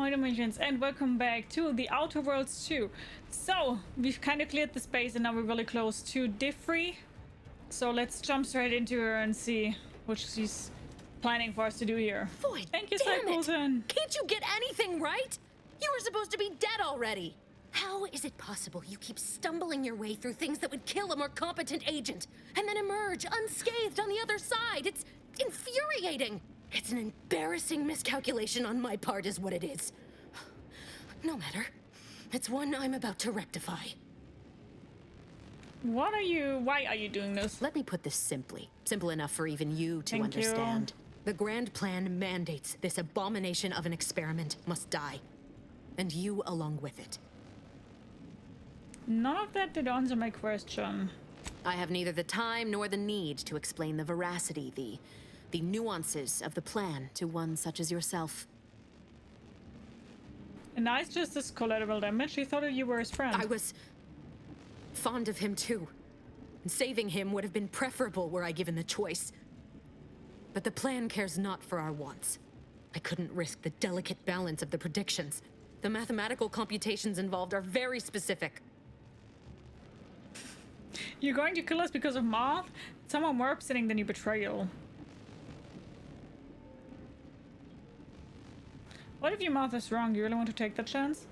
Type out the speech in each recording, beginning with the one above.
Ahoy dalmatians, and welcome back to the Outer Worlds 2. So, we've kind of cleared the space and now we're really close to Diffrey. So let's jump straight into her and see what she's planning for us to do here. Boy, thank you, damn it! Psychosen. Can't you get anything right? You were supposed to be dead already. How is it possible you keep stumbling your way through things that would kill a more competent agent and then emerge unscathed on the other side? It's infuriating. It's an embarrassing miscalculation on my part is what it is. No matter. It's one I'm about to rectify. Why are you doing this? Let me put this simply. Simple enough for even you to Thank understand. you. The grand plan mandates this abomination of an experiment must die. And you along with it. None of that did answer my question. I have neither the time nor the need to explain the veracity, the nuances of the plan to one such as yourself. And nice just as collateral damage. He thought you were his friend. I was fond of him too. And saving him would have been preferable were I given the choice. But the plan cares not for our wants. I couldn't risk the delicate balance of the predictions. The mathematical computations involved are very specific. You're going to kill us because of Moth? Someone more upsetting than your betrayal. What if your Moth is wrong? Do you really want to take that chance?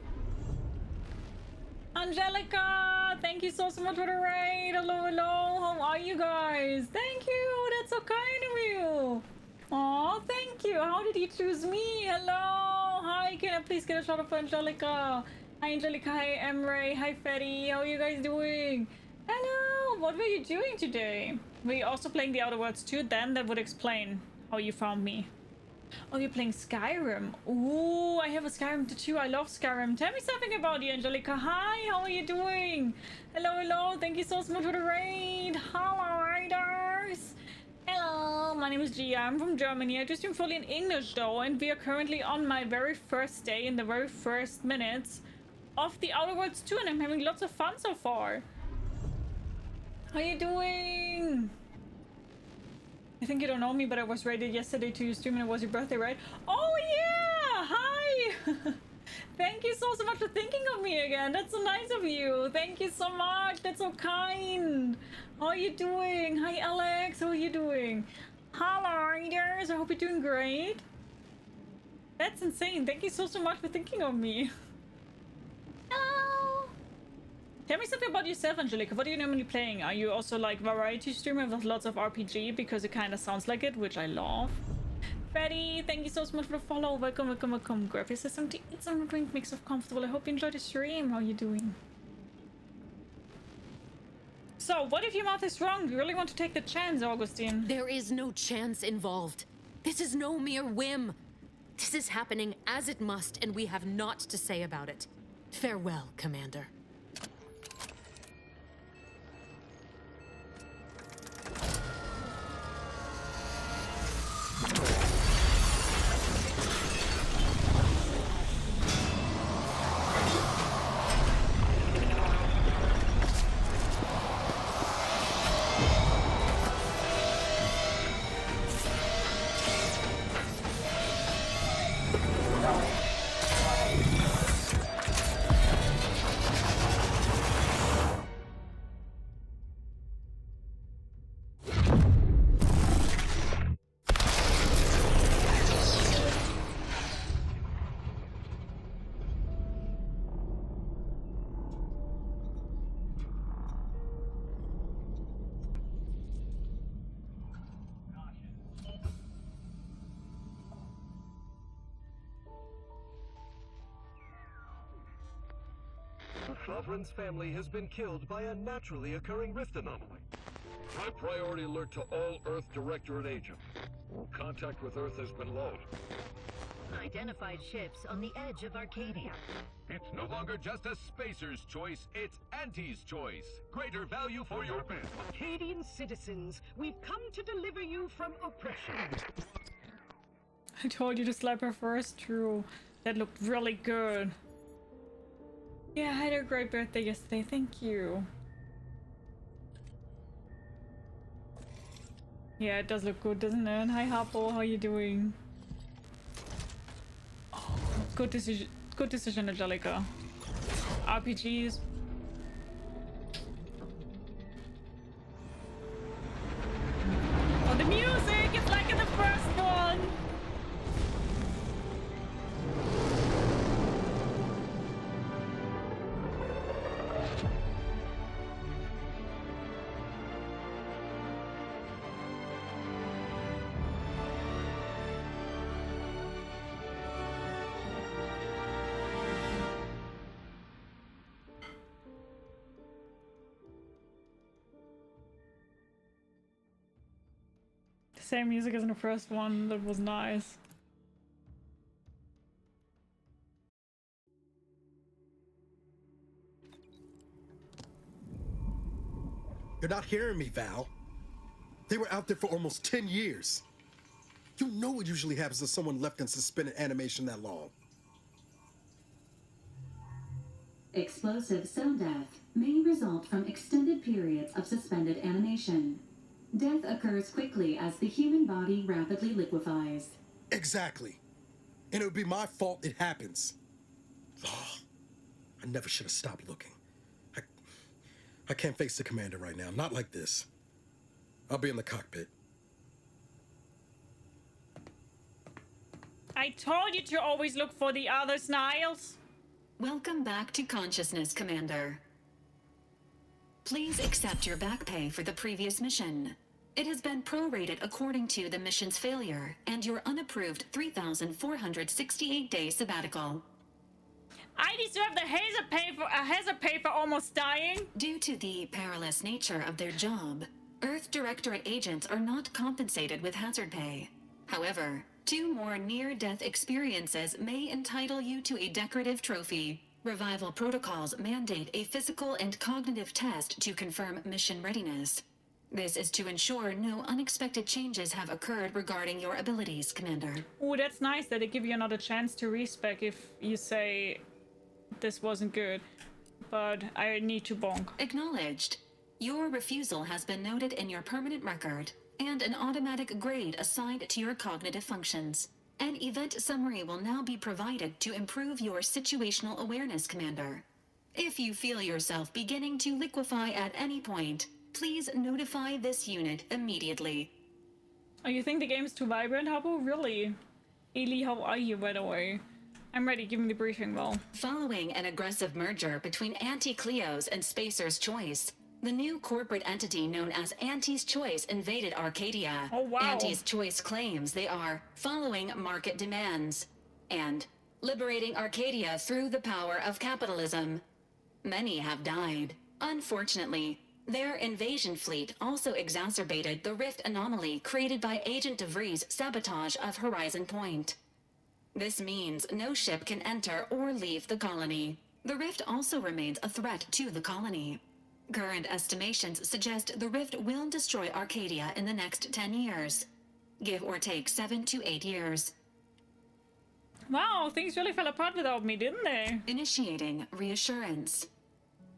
Angelica! Thank you so much for the raid! Hello, hello! How are you guys? Thank you! That's so kind of you! Aw, thank you! How did you choose me? Hello! Hi, can I please get a shout out for Angelica? Hi, Angelica. Hi, Emre. Hi, Fetty. How are you guys doing? Hello! What were you doing today? Were you also playing the Outer Worlds 2? Then that would explain how you found me. Oh, you're playing Skyrim. Ooh, I have a Skyrim tattoo. I love Skyrim. Tell me something about you, Angelica. Hi, how are you doing? Hello, hello. Thank you so much for the raid. Hello, raiders. Hello, my name is Gia. I'm from Germany. I just stream fully in English though, and we are currently on my very first day in the very first minutes of the Outer Worlds 2, and I'm having lots of fun so far. How you doing? I think you don't know me, but I was rated yesterday to your stream and it was your birthday, right? Oh yeah! Hi! Thank you so much for thinking of me again. That's so nice of you. Thank you so much. That's so kind. How are you doing? Hi Alex, how are you doing? Hello readers, I hope you're doing great. That's insane. Thank you so much for thinking of me. Hello! Tell me something about yourself, Angelica. What are you normally playing? Are you also like variety streamer with lots of RPG? Because it kind of sounds like it, which I love. Fatty, thank you so much for the follow. Welcome, welcome, welcome. Grab yourself some tea, eat some drink, make yourself comfortable. I hope you enjoyed the stream. How are you doing? So, what if your mouth is wrong? Do you really want to take the chance, Augustine? There is no chance involved. This is no mere whim. This is happening as it must, and we have naught to say about it. Farewell, Commander. Sovereign's family has been killed by a naturally occurring rift anomaly. High priority alert to all Earth Directorate agents. Contact with Earth has been low. Identified ships on the edge of Arcadia. It's no longer just a spacer's choice, it's Auntie's choice. Greater value for your men. Arcadian citizens, we've come to deliver you from oppression. I told you to slap her first. True. That looked really good. Yeah, I had a great birthday yesterday. Thank you. Yeah, it does look good, doesn't it? Hi, Harpo. How are you doing? Oh. Good decision, Angelica. RPGs. Oh, the music! It's like in the first one! Same music as in the first one. That was nice. You're not hearing me, Val. They were out there for almost 10 years. You know what usually happens to someone left in suspended animation that long. Explosive cell death may result from extended periods of suspended animation. Death occurs quickly as the human body rapidly liquefies. Exactly. And it would be my fault it happens. Oh, I never should have stopped looking. I can't face the commander right now. Not like this. I'll be in the cockpit. I told you to always look for the others, Niles. Welcome back to consciousness, Commander. Please accept your back pay for the previous mission. It has been prorated according to the mission's failure and your unapproved 3,468-day sabbatical. I deserve the hazard pay for almost dying. Due to the perilous nature of their job, Earth Directorate agents are not compensated with hazard pay. However, 2 more near-death experiences may entitle you to a decorative trophy. Revival protocols mandate a physical and cognitive test to confirm mission readiness. This is to ensure no unexpected changes have occurred regarding your abilities, Commander. Oh, that's nice that they give you another chance to respec if you say this wasn't good. But I need to bonk. Acknowledged. Your refusal has been noted in your permanent record, and an automatic grade assigned to your cognitive functions. An event summary will now be provided to improve your situational awareness, Commander. If you feel yourself beginning to liquefy at any point, please notify this unit immediately. Oh, you think the game's too vibrant, Habo? Really? Eli, how are you, by the way? I'm ready, give me the briefing, well. Following an aggressive merger between Anti-Cleo's and Spacer's Choice, the new corporate entity known as Anti's Choice invaded Arcadia. Oh, wow. Anti's Choice claims they are following market demands and liberating Arcadia through the power of capitalism. Many have died. Unfortunately, their invasion fleet also exacerbated the rift anomaly created by Agent DeVries' sabotage of Horizon Point. This means no ship can enter or leave the colony. The rift also remains a threat to the colony. Current estimations suggest the rift will destroy Arcadia in the next 10 years. Give or take 7 to 8 years. Wow, things really fell apart without me, didn't they? Initiating reassurance.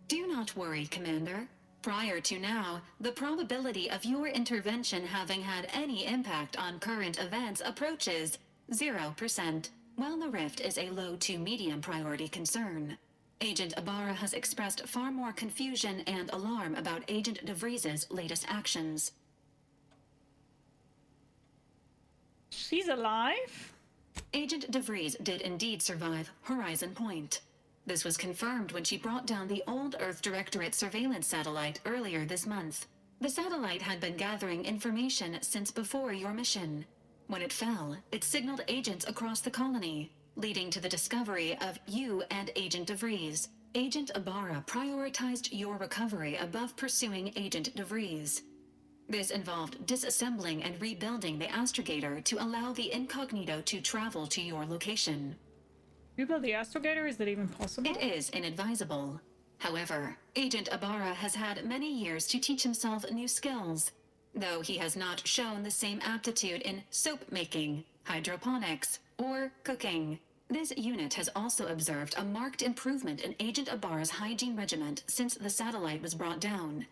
Do not worry, Commander. Prior to now, the probability of your intervention having had any impact on current events approaches 0%, while the rift is a low to medium priority concern. Agent Ibarra has expressed far more confusion and alarm about Agent DeVries' latest actions. She's alive? Agent DeVries did indeed survive Horizon Point. This was confirmed when she brought down the old Earth Directorate surveillance satellite earlier this month. The satellite had been gathering information since before your mission. When it fell, it signaled agents across the colony, leading to the discovery of you and Agent DeVries. Agent Ibarra prioritized your recovery above pursuing Agent DeVries. This involved disassembling and rebuilding the astrogator to allow the incognito to travel to your location. Rebuild the astrogator? Is that even possible? It is inadvisable. However, Agent Ibarra has had many years to teach himself new skills, though he has not shown the same aptitude in soap making, hydroponics, or cooking. This unit has also observed a marked improvement in Agent Ibarra's hygiene regimen since the satellite was brought down.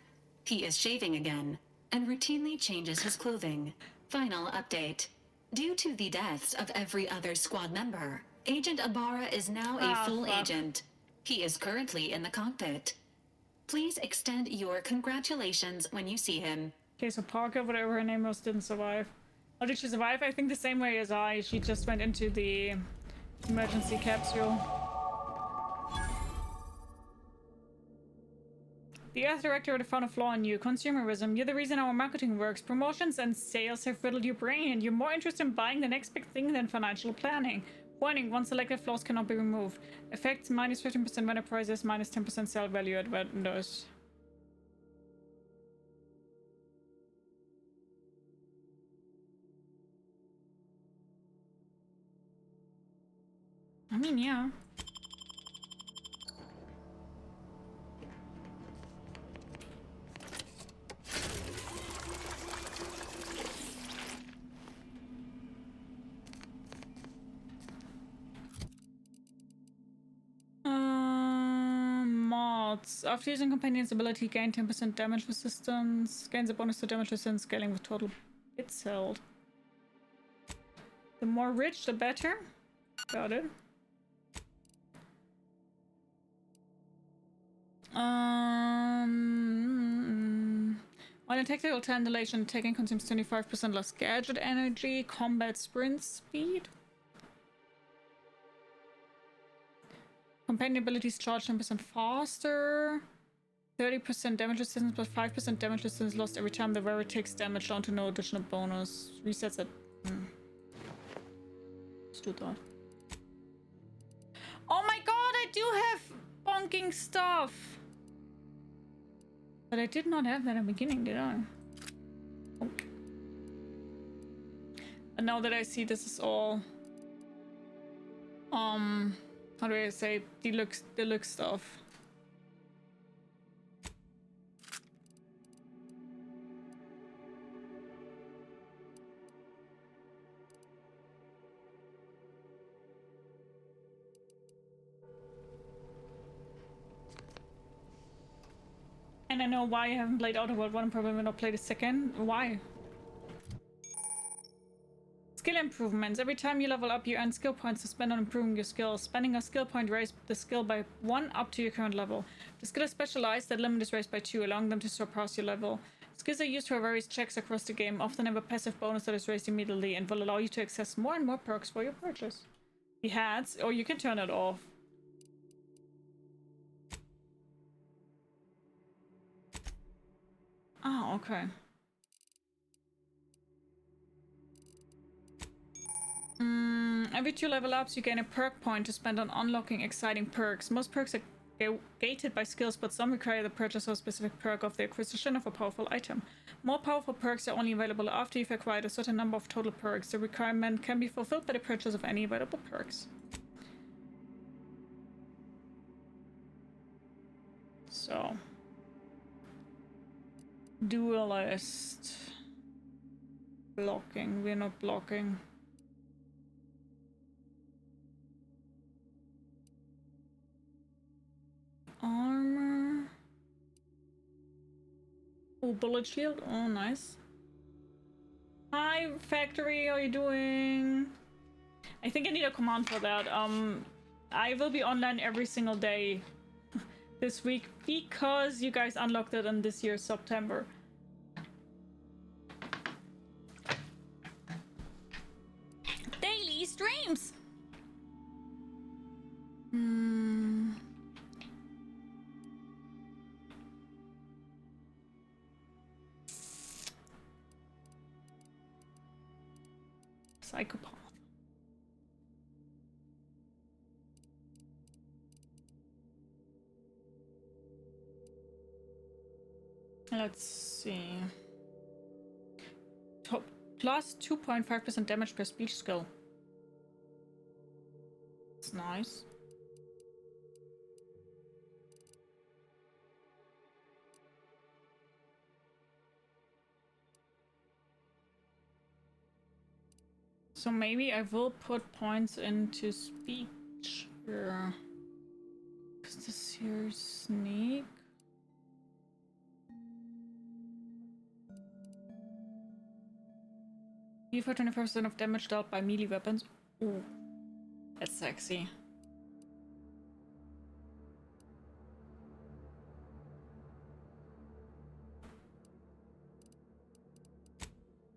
He is shaving again, and routinely changes his clothing. Final update. Due to the deaths of every other squad member, Agent Ibarra is now a full agent. He is currently in the cockpit. Please extend your congratulations when you see him. Okay, so Parker, whatever her name was, didn't survive. How did she survive? I think the same way as I. She just went into the emergency capsule. The Earth Directorate found a flaw in you. Consumerism. You're the reason our marketing works. Promotions and sales have riddled your brain, and you're more interested in buying the next big thing than financial planning. Warning, once selected flaws cannot be removed. Effects, minus 15% vendor prices, minus 10% sell value at vendors. I mean, yeah. Mods. After using Companion's ability, gain 10% damage resistance. Gains a bonus to damage resistance, scaling with total bits held. The more rich, the better. Got it. While in tactical tangulation, attacking consumes 25% less gadget energy. Combat sprint speed. Companion abilities charge 10% faster. 30% damage resistance, but 5% damage resistance lost every time the wearer takes damage down to no additional bonus. Resets at... Let's do that. Oh my god, I do have bonking stuff! But I did not have that in the beginning, did I? Oh. And now that I see this is all... how do I say? Deluxe stuff. And I know why I haven't played Outer World 1 and probably will not play the second. Why? Skill improvements. Every time you level up, you earn skill points to spend on improving your skills. Spending a skill point raises the skill by 1 up to your current level. The skill is specialized, that limit is raised by 2, allowing them to surpass your level. Skills are used for various checks across the game, often have a passive bonus that is raised immediately and will allow you to access more and more perks for your purchase. The hats, or you can turn it off. Oh, okay. Every 2 level ups, you gain a perk point to spend on unlocking exciting perks. Most perks are gated by skills, but some require the purchase of a specific perk of the acquisition of a powerful item. More powerful perks are only available after you've acquired a certain number of total perks. The requirement can be fulfilled by the purchase of any available perks. So... Duelist. Blocking. We're not blocking. Armor. Oh, bullet shield. Oh, nice. Hi, factory. How are you doing? I think I need a command for that. I will be online every single day this week because you guys unlocked it in this year's September. Daily streams. Psychopath. Let's see. Plus 2.5% damage per speech skill. That's nice. So maybe I will put points into speech here. Because this here is sneak. You for 24% of damage dealt by melee weapons. Ooh, that's sexy.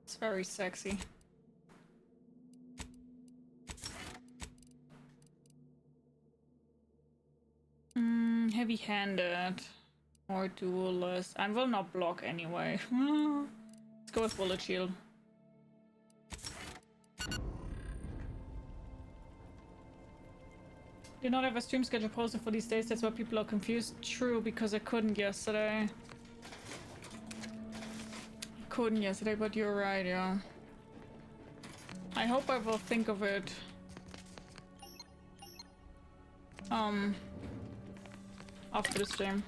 It's very sexy. Heavy-handed or duelist. I will not block anyway. Let's go with bullet shield. Did not have a stream schedule posted for these days. That's why people are confused. True, because I couldn't yesterday. But you're right, yeah. I hope I will think of it. After the stream.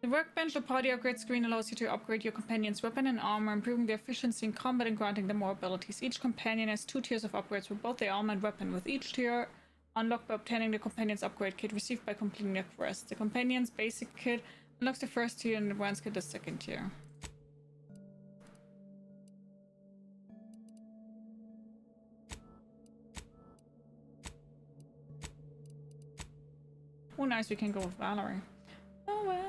The workbench or party upgrade screen allows you to upgrade your companion's weapon and armor, improving their efficiency in combat and granting them more abilities. Each companion has 2 tiers of upgrades for both their armor and weapon, with each tier unlocked by obtaining the companion's upgrade kit received by completing the quest. The companion's basic kit unlocks the first tier and the advanced kit the second tier. Oh, nice, we can go with Valerie. Oh, well.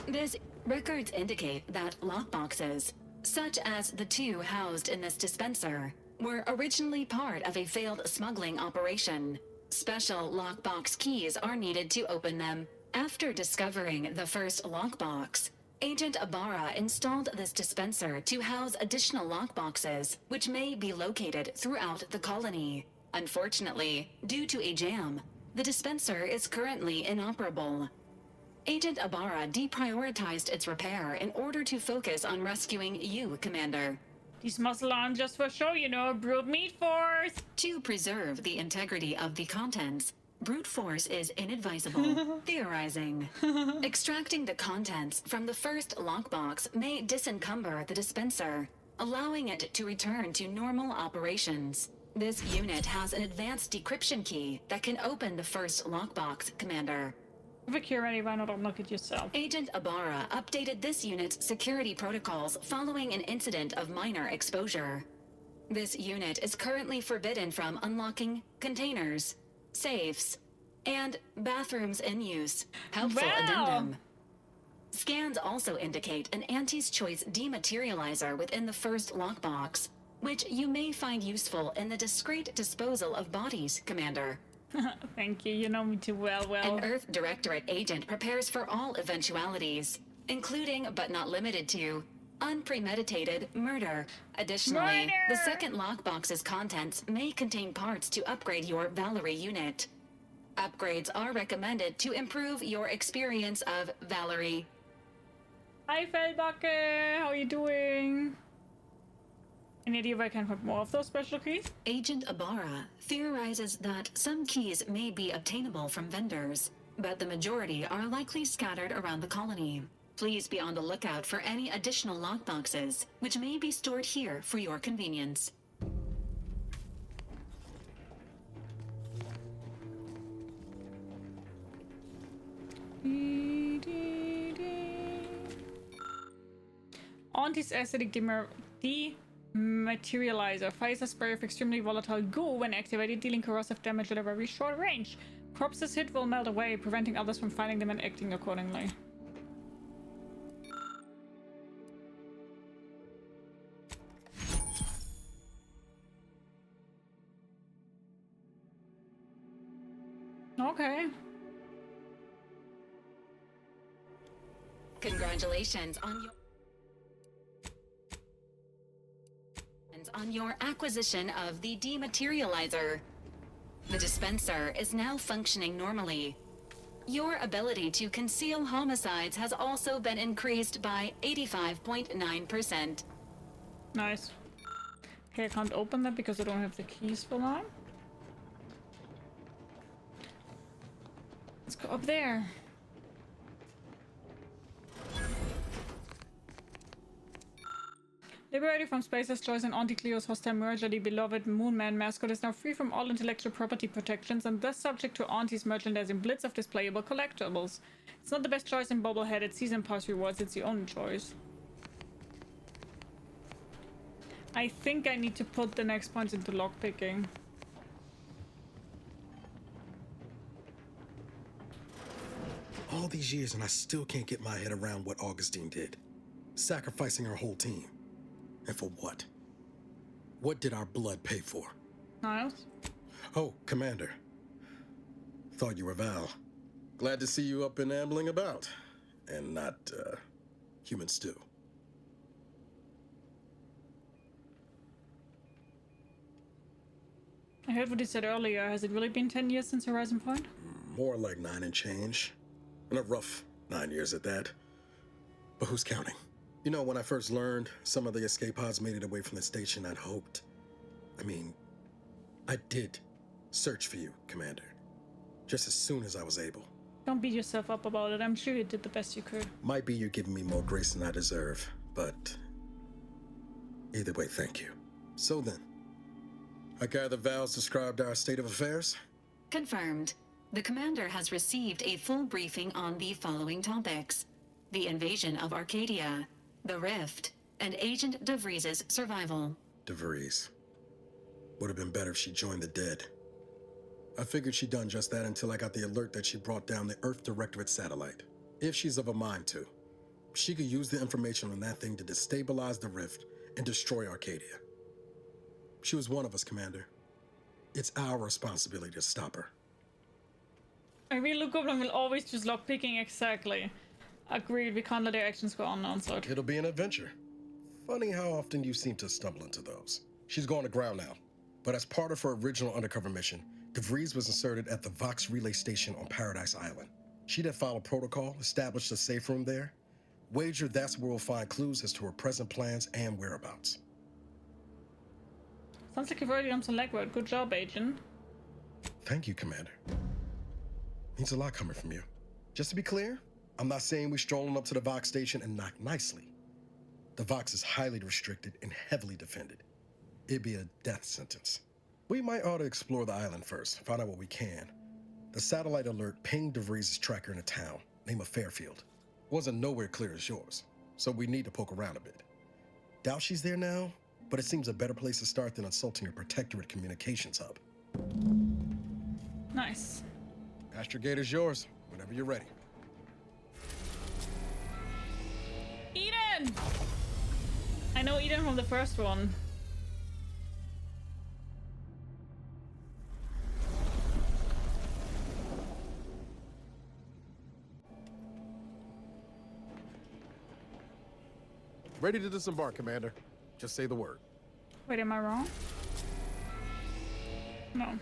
This records indicate that lockboxes, such as the 2 housed in this dispenser, were originally part of a failed smuggling operation. Special lockbox keys are needed to open them. After discovering the first lockbox, Agent Ibarra installed this dispenser to house additional lockboxes, which may be located throughout the colony. Unfortunately, due to a jam, the dispenser is currently inoperable. Agent Ibarra deprioritized its repair in order to focus on rescuing you, Commander. These muscle aren't just for show, you know, brute meat force! To preserve the integrity of the contents, brute force is inadvisable. Theorizing. Extracting the contents from the first lockbox may disencumber the dispenser, allowing it to return to normal operations. This unit has an advanced decryption key that can open the first lockbox, Commander. Vicky already, why not unlock it yourself? Agent Ibarra updated this unit's security protocols following an incident of minor exposure. This unit is currently forbidden from unlocking containers, safes, and bathrooms in use. Helpful addendum. Scans also indicate an Auntie's Choice dematerializer within the first lockbox, which you may find useful in the discreet disposal of bodies, Commander. Thank you, you know me too well. An Earth Directorate agent prepares for all eventualities, including but not limited to unpremeditated murder. Additionally, the second lockbox's contents may contain parts to upgrade your Valerie unit. Upgrades are recommended to improve your experience of Valerie. Hi, Feldbacke! How are you doing? Any idea if I can find more of those special keys? Agent Ibarra theorizes that some keys may be obtainable from vendors, but the majority are likely scattered around the colony. Please be on the lookout for any additional lockboxes, which may be stored here for your convenience. Auntie's acidic dematerializer fires a spray of extremely volatile goo when activated, dealing corrosive damage at a very short range. Corpse's hit will melt away, preventing others from finding them and acting accordingly. Okay. Congratulations on your acquisition of the dematerializer. The dispenser is now functioning normally. Your ability to conceal homicides has also been increased by 85.9%. Nice. Okay, I can't open that because I don't have the keys for that. Let's go up there. Liberated from Spacer's choice and Auntie Cleo's hostile merger, the beloved Moonman mascot is now free from all intellectual property protections and thus subject to Auntie's merchandising blitz of displayable collectibles. It's not the best choice in bobbleheaded season pass rewards, it's the only choice. I think I need to put the next points into lockpicking. All these years and I still can't get my head around what Augustine did. Sacrificing her whole team. And for what? What did our blood pay for? Niles? Oh, Commander. Thought you were Val. Glad to see you up and ambling about. And not, human stew. I heard what you said earlier. Has it really been 10 years since Horizon Point? More like 9 and change. And a rough 9 years at that. But who's counting? You know, when I first learned some of the escape pods made it away from the station, I'd hoped. I did search for you, Commander. Just as soon as I was able. Don't beat yourself up about it. I'm sure you did the best you could. Might be you're giving me more grace than I deserve, but either way, thank you. So then, I gather Val's described our state of affairs? Confirmed. The commander has received a full briefing on the following topics: the invasion of Arcadia, the Rift, and Agent DeVries's survival. DeVries. Would have been better if she joined the dead. I figured she'd done just that until I got the alert that she brought down the Earth Directorate satellite. If she's of a mind to, she could use the information on that thing to destabilize the Rift and destroy Arcadia. She was one of us, Commander. It's our responsibility to stop her. I really look up and will always just lock picking exactly. Agreed, we can't let their actions go unanswered. It'll be an adventure. Funny how often you seem to stumble into those. She's going to ground now, but as part of her original undercover mission, DeVries was inserted at the Vox Relay Station on Paradise Island. She'd have followed protocol, established a safe room there. Wager that's where we'll find clues as to her present plans and whereabouts. Sounds like you've already done some legwork. Good job, Agent. Thank you, Commander. Means a lot coming from you. Just to be clear, I'm not saying we strolling up to the Vox station and knock nicely. The Vox is highly restricted and heavily defended. It'd be a death sentence. We might ought to explore the island first, find out what we can. The satellite alert pinged DeVries' tracker in a town, name of Fairfield. Wasn't nowhere clear as yours, so we need to poke around a bit. Doubt she's there now, but it seems a better place to start than insulting a Protectorate communications hub. Nice. Astrogator's yours, whenever you're ready. Eden! I know Eden from the first one. Ready to disembark, Commander. Just say the word. Wait, am I wrong? No.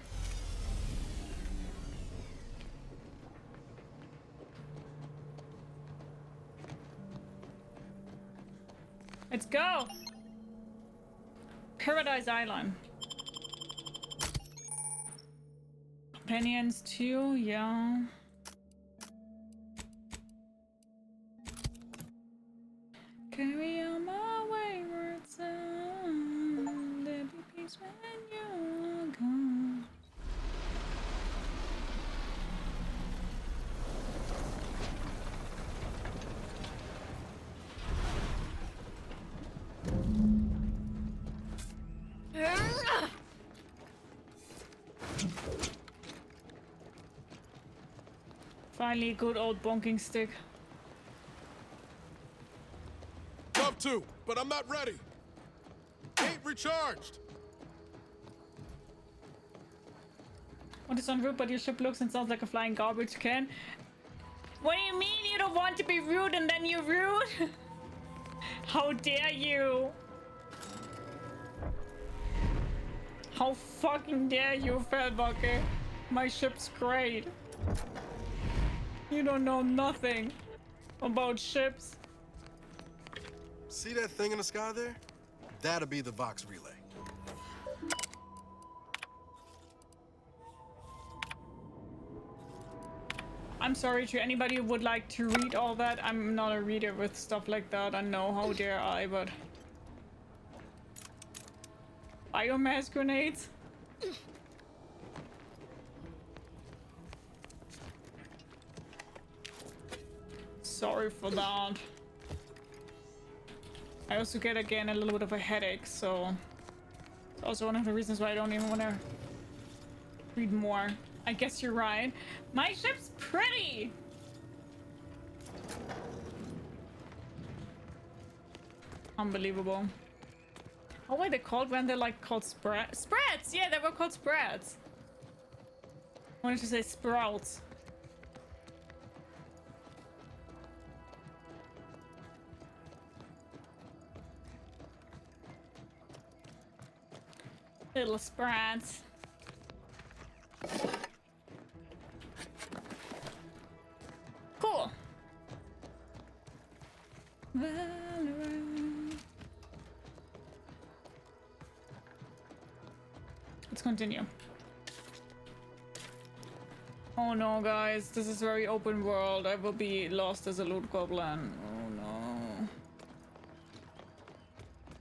Let's go! Paradise Island. Companions too, yeah. Carry on my wayward son. There be peace when you're gone. Finally, a good old bonking stick. Love to, but I'm not ready. Ain't recharged. What is on route, but your ship looks and sounds like a flying garbage can? What do you mean you don't want to be rude and then you're rude? How dare you? How fucking dare you, Fellbucker? My ship's great. You don't know nothing about ships. See that thing in the sky there? That'll be the Vox relay. I'm sorry to anybody who would like to read all that. I'm not a reader with stuff like that. I know, how dare I, but... biomass grenades. Sorry for that. I also get again a little bit of a headache, so it's also one of the reasons why I don't even want to read more. I guess you're right. My ship's pretty! Unbelievable. Oh, what are they called when they're like called spreads? Yeah, they were called spreads. I wanted to say sprouts. Little spreads. Cool. Let's continue. Oh no, guys, this is very open world. I will be lost as a loot goblin. Oh no.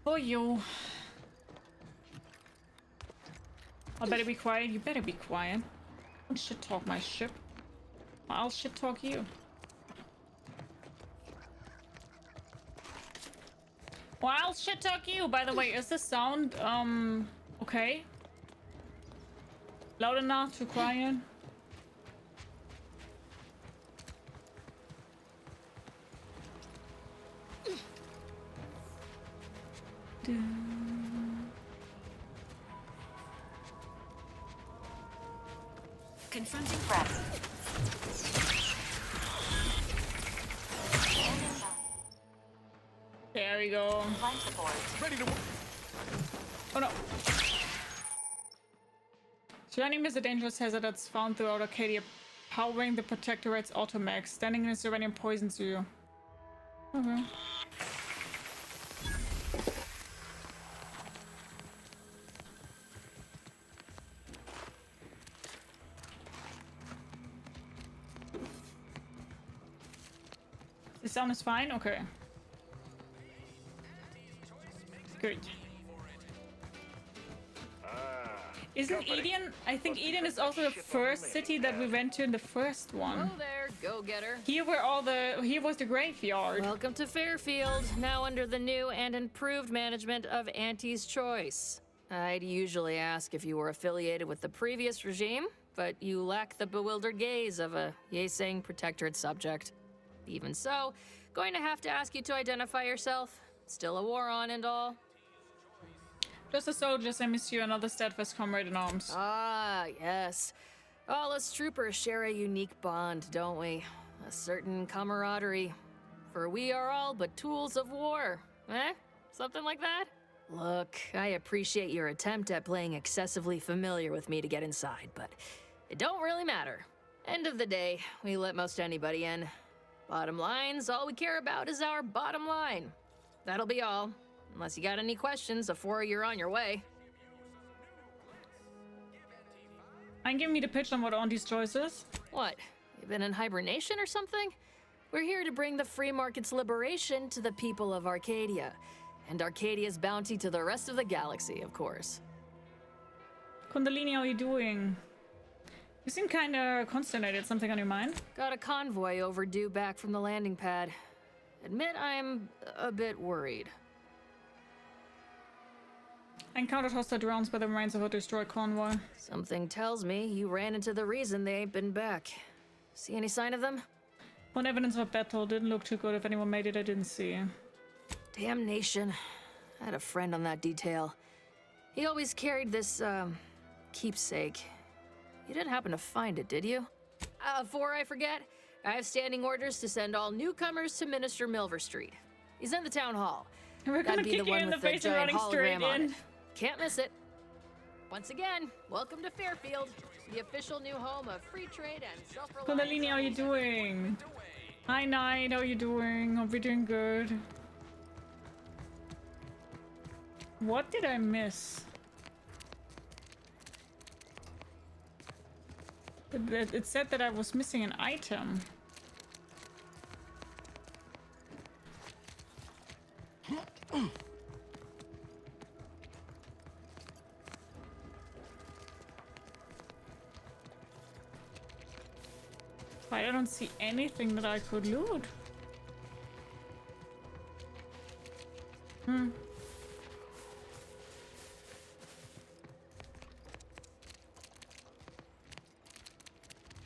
Oh, you. I better be quiet. You better be quiet. Don't shit talk my ship. I'll shit talk you. Well, I'll shit talk you. By the way, is the sound okay? Loud enough to quiet? Confronting threats. There we go. Ready to. Oh no. Surrounding is a dangerous hazard that's found throughout Arcadia, powering the Protectorate's automech. Standing in a uranium poisons you. Okay. The sound is fine? Okay. Good. Isn't Eden? I think Eden is also the first city that we went to in the first one. Oh there, go-getter. Here was the graveyard. Welcome to Fairfield, now under the new and improved management of Auntie's Choice. I'd usually ask if you were affiliated with the previous regime, but you lack the bewildered gaze of a yay-saying Protectorate subject. Even so, going to have to ask you to identify yourself. Still a war on and all. Just a soldier, I miss you, another steadfast comrade in arms. Ah, yes. All us troopers share a unique bond, don't we? A certain camaraderie. For we are all but tools of war. Eh? Something like that? Look, I appreciate your attempt at playing excessively familiar with me to get inside, but it don't really matter. End of the day, we let most anybody in. Bottom line's all we care about is our bottom line. That'll be all. Unless you got any questions before you're on your way. And give me the pitch on what Auntie's Choice is. What? You been in hibernation or something? We're here to bring the free market's liberation to the people of Arcadia. And Arcadia's bounty to the rest of the galaxy, of course. Kundalini, how are you doing? You seem kinda consternated. Something on your mind? Got a convoy overdue back from the landing pad. Admit I'm a bit worried. I encountered hostile drones by the remains of a destroyed convoy. Something tells me you ran into the reason they ain't been back. See any sign of them? One evidence of a battle. Didn't look too good. If anyone made it, I didn't see. Damnation. I had a friend on that detail. He always carried this, keepsake. You didn't happen to find it, did you? Before I forget, I have standing orders to send all newcomers to Minister Milver Street. He's in the town hall. We're gonna That'd be kick the you one in the with the face and giant running straight hologram on in. it. Can't miss it. Once again, welcome to Fairfield, the official new home of free trade and self-reliance. Kundalini, how are you doing? Hi, Knight. How are you doing? Hope you're doing good. What did I miss? It said that I was missing an item. But I don't see anything that I could loot.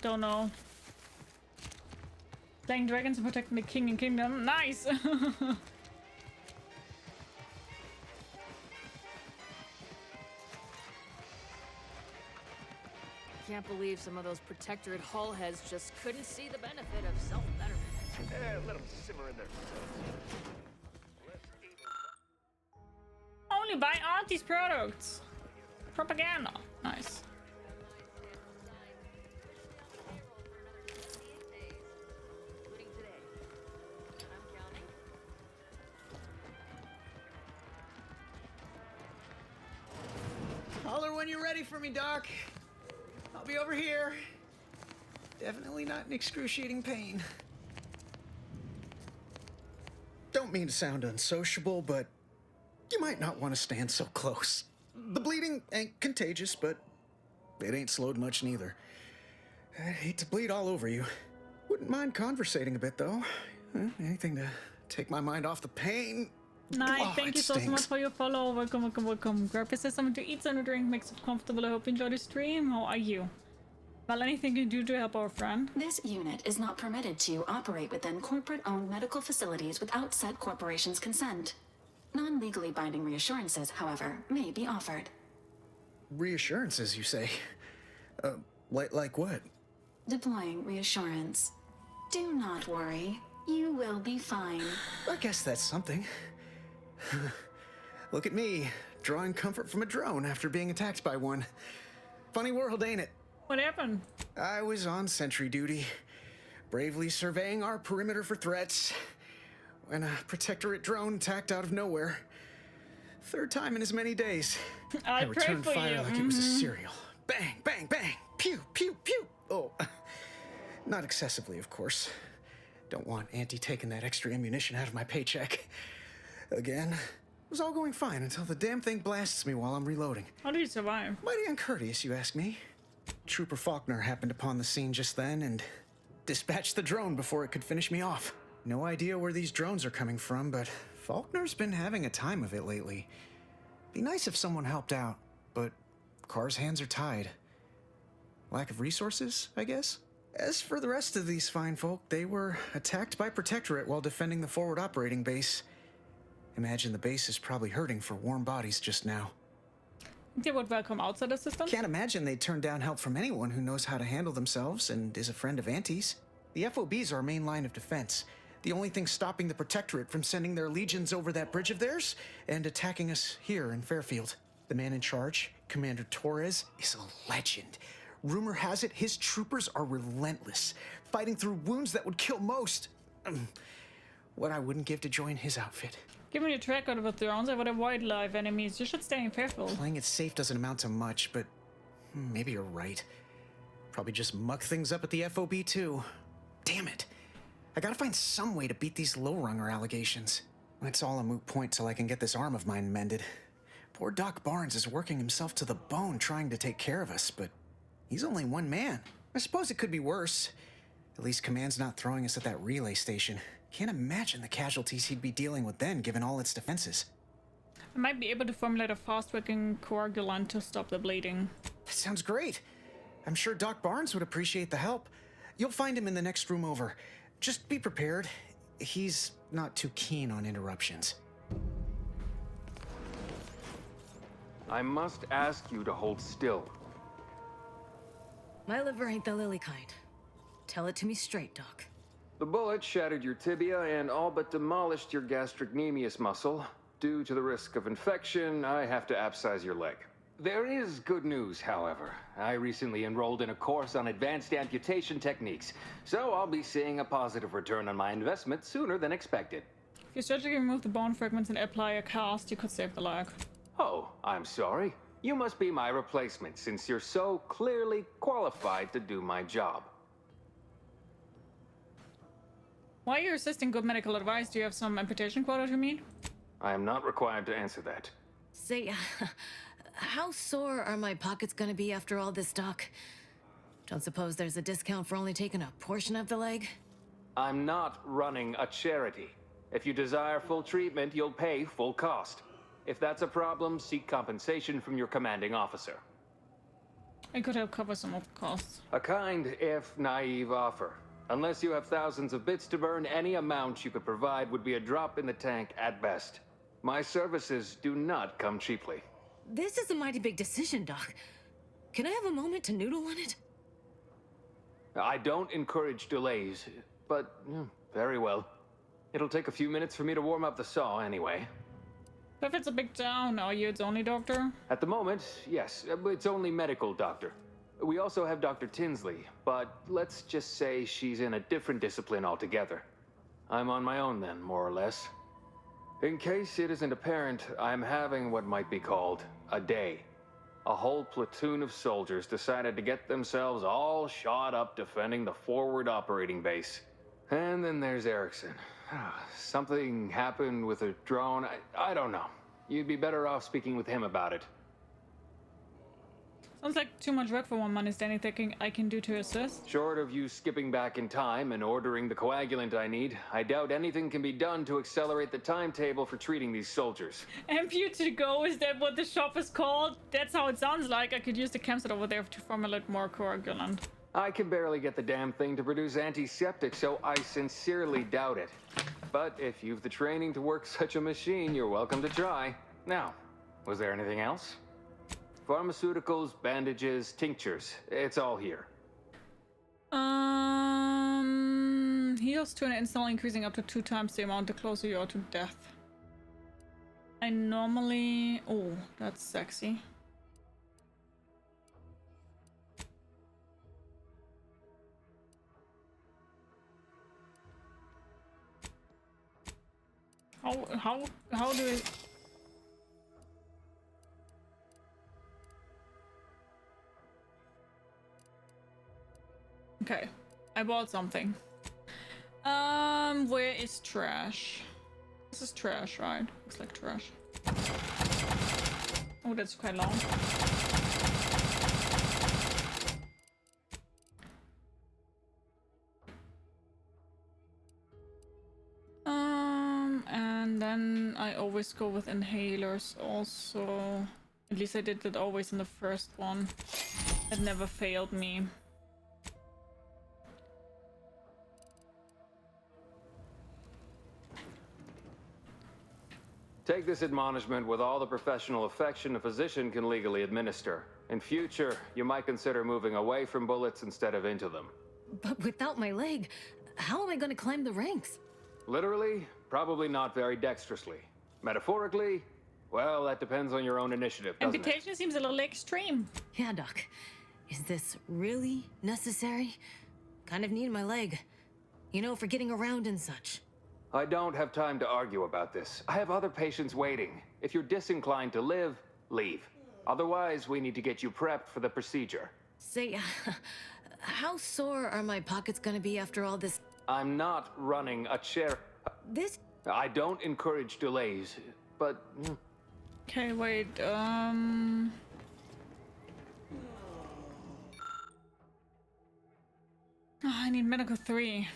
Don't know. Playing dragons and protecting the king and kingdom. Nice! Can't believe some of those Protectorate hull heads just couldn't see the benefit of self-betterment. Let them simmer in there. Only buy Auntie's products. Propaganda. Nice. Holler when you're ready for me, Doc. I'll be over here. Definitely not in excruciating pain. Don't mean to sound unsociable, but you might not want to stand so close. The bleeding ain't contagious, but it ain't slowed much neither. I'd hate to bleed all over you. Wouldn't mind conversating a bit, though. Anything to take my mind off the pain. Nice, Oh, thank it you so stinks. much for your follow. Welcome, welcome, welcome. Grab yourself something to eat, something to drink, makes it comfortable. I hope you enjoy the stream. How are you? Well, anything you do to help our friend? This unit is not permitted to operate within corporate-owned medical facilities without said corporation's consent. Non-legally binding reassurances, however, may be offered. Reassurances, you say? Like what? Deploying reassurance. Do not worry. You will be fine. I guess that's something. Look at me, drawing comfort from a drone after being attacked by one. Funny world, ain't it? What happened? I was on sentry duty, bravely surveying our perimeter for threats, when a Protectorate drone attacked out of nowhere. Third time in as many days. I pray returned for fire you. like it was a cereal. Bang, bang, bang! Pew, pew, pew! Oh, not excessively, of course. Don't want Auntie taking that extra ammunition out of my paycheck. Again, it was all going fine until the damn thing blasts me while I'm reloading. How did you survive? Mighty uncourteous, you ask me. Trooper Faulkner happened upon the scene just then and dispatched the drone before it could finish me off. No idea where these drones are coming from, but Faulkner's been having a time of it lately. Be nice if someone helped out, but Carr's hands are tied. Lack of resources, I guess? As for the rest of these fine folk, they were attacked by Protectorate while defending the forward operating base. Imagine the base is probably hurting for warm bodies just now. They would welcome outside assistance? Can't imagine they'd turn down help from anyone who knows how to handle themselves and is a friend of Auntie's. The FOB's our main line of defense. The only thing stopping the Protectorate from sending their legions over that bridge of theirs and attacking us here in Fairfield. The man in charge, Commander Torres, is a legend. Rumor has it his troopers are relentless, fighting through wounds that would kill most. What I wouldn't give to join his outfit. Given your track record with drones, I would avoid live enemies. You should stay in Fairfield. Playing it safe doesn't amount to much, but maybe you're right. Probably just muck things up at the FOB too. Damn it. I gotta find some way to beat these low-runger allegations. It's all a moot point till I can get this arm of mine mended. Poor Doc Barnes is working himself to the bone trying to take care of us, but he's only one man. I suppose it could be worse. At least Command's not throwing us at that relay station. Can't imagine the casualties he'd be dealing with then, given all its defenses. I might be able to formulate a fast-working coagulant to stop the bleeding. That sounds great. I'm sure Doc Barnes would appreciate the help. You'll find him in the next room over. Just be prepared. He's not too keen on interruptions. I must ask you to hold still. My liver ain't the lily kind. Tell it to me straight, Doc. The bullet shattered your tibia and all but demolished your gastrocnemius muscle. Due to the risk of infection, I have to abscise your leg. There is good news, however. I recently enrolled in a course on advanced amputation techniques, so I'll be seeing a positive return on my investment sooner than expected. If you surgically remove the bone fragments and apply a cast, you could save the leg. Oh, I'm sorry. You must be my replacement, since you're so clearly qualified to do my job. Why are you resisting good medical advice? Do you have some amputation quota to meet? I am not required to answer that. Say, how sore are my pockets gonna be after all this, Doc? Don't suppose there's a discount for only taking a portion of the leg? I'm not running a charity. If you desire full treatment, you'll pay full cost. If that's a problem, seek compensation from your commanding officer. I could help cover some of the costs. A kind, if naive offer. Unless you have thousands of bits to burn, any amount you could provide would be a drop in the tank at best. My services do not come cheaply. This is a mighty big decision, Doc. Can I have a moment to noodle on it? I don't encourage delays, but very well. It'll take a few minutes for me to warm up the saw anyway. If it's a big town, are you its only doctor? At the moment, yes, it's only medical doctor. We also have Dr. Tinsley, but let's just say she's in a different discipline altogether. I'm on my own then, more or less. In case it isn't apparent, I'm having what might be called a day. A whole platoon of soldiers decided to get themselves all shot up defending the forward operating base. And then there's Erickson. Something happened with a drone. I don't know. You'd be better off speaking with him about it. Sounds like too much work for one man. Is there anything I can do to assist? Short of you skipping back in time and ordering the coagulant I need, I doubt anything can be done to accelerate the timetable for treating these soldiers. Ampute to go, is that what the shop is called? That's how it sounds like. I could use the campsite over there to formulate more coagulant. I can barely get the damn thing to produce antiseptic, so I sincerely doubt it. But if you've the training to work such a machine, you're welcome to try. Now, was there anything else? Pharmaceuticals, bandages, tinctures. It's all here. Heals to an install increasing up to 2 times the amount the closer you are to death. I normally... Oh, that's sexy. How do I... Okay, I bought something. Where is trash? This is trash, right? Looks like trash. Oh, that's quite long. And then I always go with inhalers also. At least I did that always in the first one. It never failed me. Take this admonishment with all the professional affection a physician can legally administer. In future, you might consider moving away from bullets instead of into them. But without my leg, how am I going to climb the ranks? Literally, probably not very dexterously. Metaphorically, well, that depends on your own initiative, doesn't it? Amputation seems a little extreme. Yeah, Doc. Is this really necessary? Kind of need my leg. You know, for getting around and such. I don't have time to argue about this. I have other patients waiting. If you're disinclined to live, leave. Otherwise, we need to get you prepped for the procedure. Say, how sore are my pockets gonna be after all this? I'm not running a chair. This? I don't encourage delays, but... Okay, wait, I need medical 3.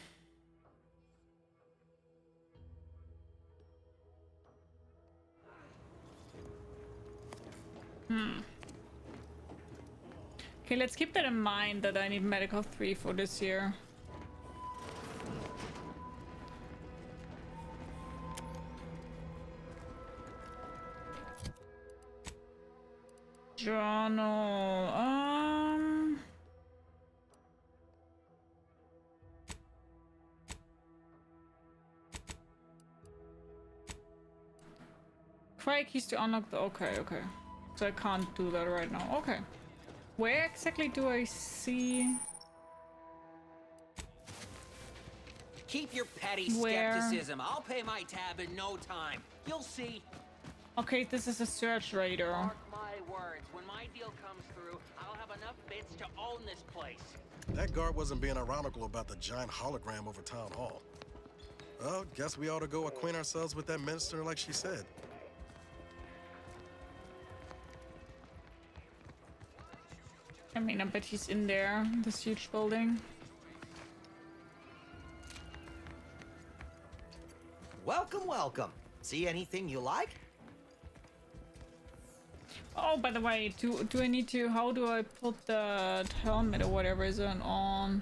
Okay, let's keep that in mind that I need medical 3 for this year. Journal, Acquire keys to unlock the... Okay. So I can't do that right now. Okay. Where exactly do I see... Keep your petty skepticism. I'll pay my tab in no time. You'll see. Okay, this is a search radar. Mark my words. When my deal comes through, I'll have enough bits to own this place. That guard wasn't being ironical about the giant hologram over town hall. Well, guess we ought to go acquaint ourselves with that minister like she said. I mean, I bet he's in there, this huge building. Welcome, welcome. See anything you like? Oh, by the way, do I need to, how do I put the helmet or whatever is on?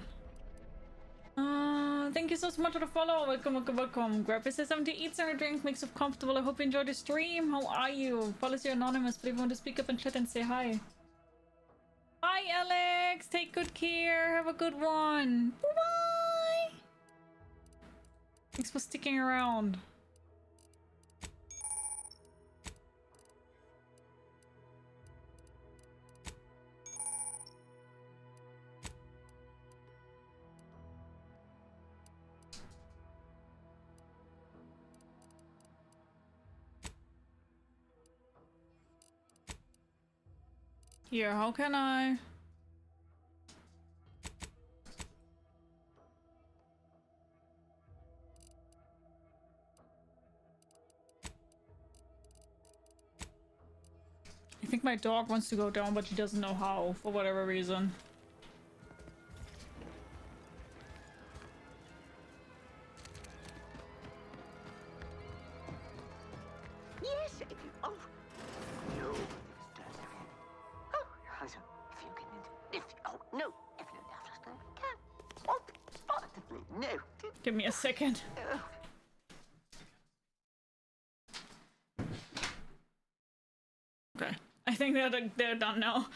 Thank you so much for the follow. Welcome, welcome, welcome. Grab us something to eat, some drink, makes it comfortable. I hope you enjoyed the stream. How are you? Follow you anonymous, but if you want to speak up and chat and say hi. Bye, Alex. Take good care. Have a good one. Bye-bye. Thanks for sticking around. Here, how can I? I think my dog wants to go down, but she doesn't know how, for whatever reason. Yes, if you... Oh, no. Oh, if you can... If... Oh, no. If you can... Oh, positively, no. Give me a second. Oh. Okay. I think they're done now.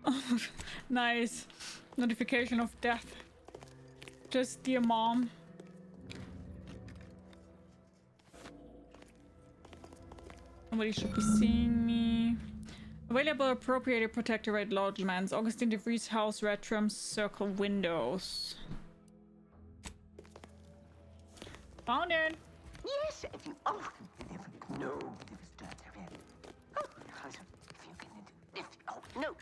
Oh, nice. Notification of death. Just dear mom. Somebody should be seeing me. Available appropriated protectorate lodgements. Augustine de Vries house, red trim, circle windows. Found it. Yes, if you... Oh, no. Oh, no.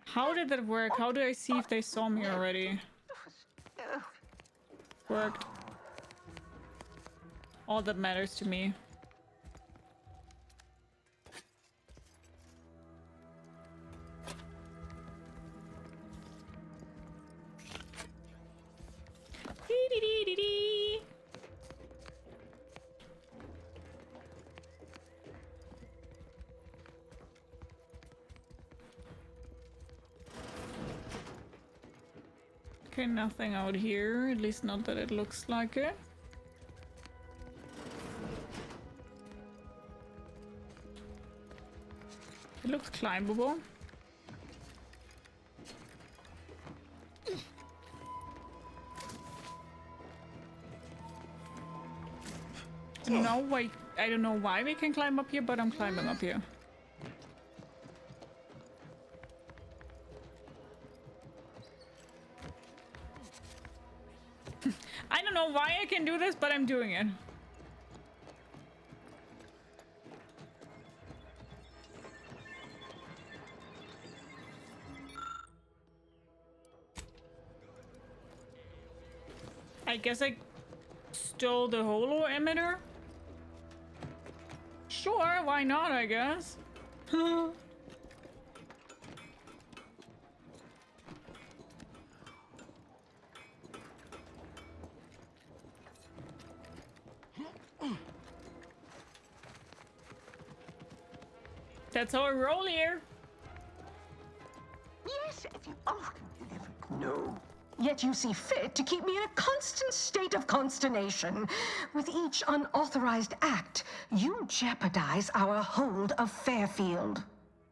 How did that work? How do I see if they saw me already? Worked. All that matters to me. Dee-dee-dee-dee-dee. Okay, nothing out here, at least not that it looks like it. It looks climbable. No, wait, I don't know why we can climb up here, but I'm climbing up here. I don't know why I can do this, but I'm doing it. I guess I stole the holo emitter? Sure, why not, I guess. That's how I roll here. Yes, if you... Oh, no. Yet you see fit to keep me in a constant state of consternation. With each unauthorized act, you jeopardize our hold of Fairfield.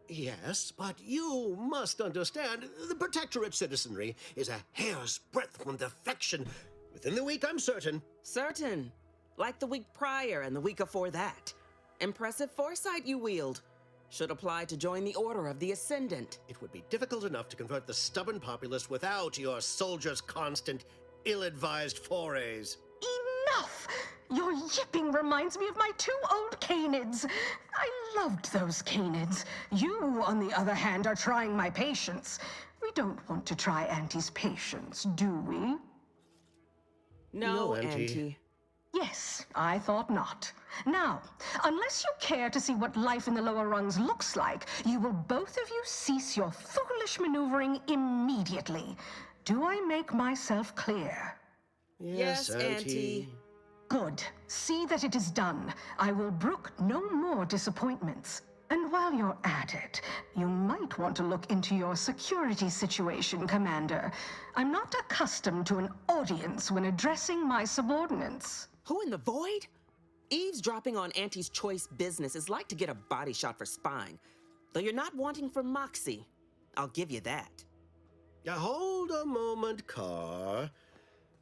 Yes, but you must understand, the Protectorate citizenry is a hair's breadth from defection. Within the week, I'm certain. Certain. Like the week prior and the week before that. Impressive foresight you wield. Should apply to join the Order of the Ascendant. It would be difficult enough to convert the stubborn populace without your soldiers' constant, ill-advised forays. Enough! Your yipping reminds me of my 2 old canids. I loved those canids. You, on the other hand, are trying my patience. We don't want to try Auntie's patience, do we? No, Auntie. Auntie. Yes, I thought not. Now, unless you care to see what life in the lower rungs looks like, you will both of you cease your foolish maneuvering immediately. Do I make myself clear? Yes, Auntie. Good. See that it is done. I will brook no more disappointments. And while you're at it, you might want to look into your security situation, Commander. I'm not accustomed to an audience when addressing my subordinates. Who in the void? Eavesdropping on Auntie's choice business is like to get a body shot for spying. Though you're not wanting for moxie. I'll give you that. Now, hold a moment, Car.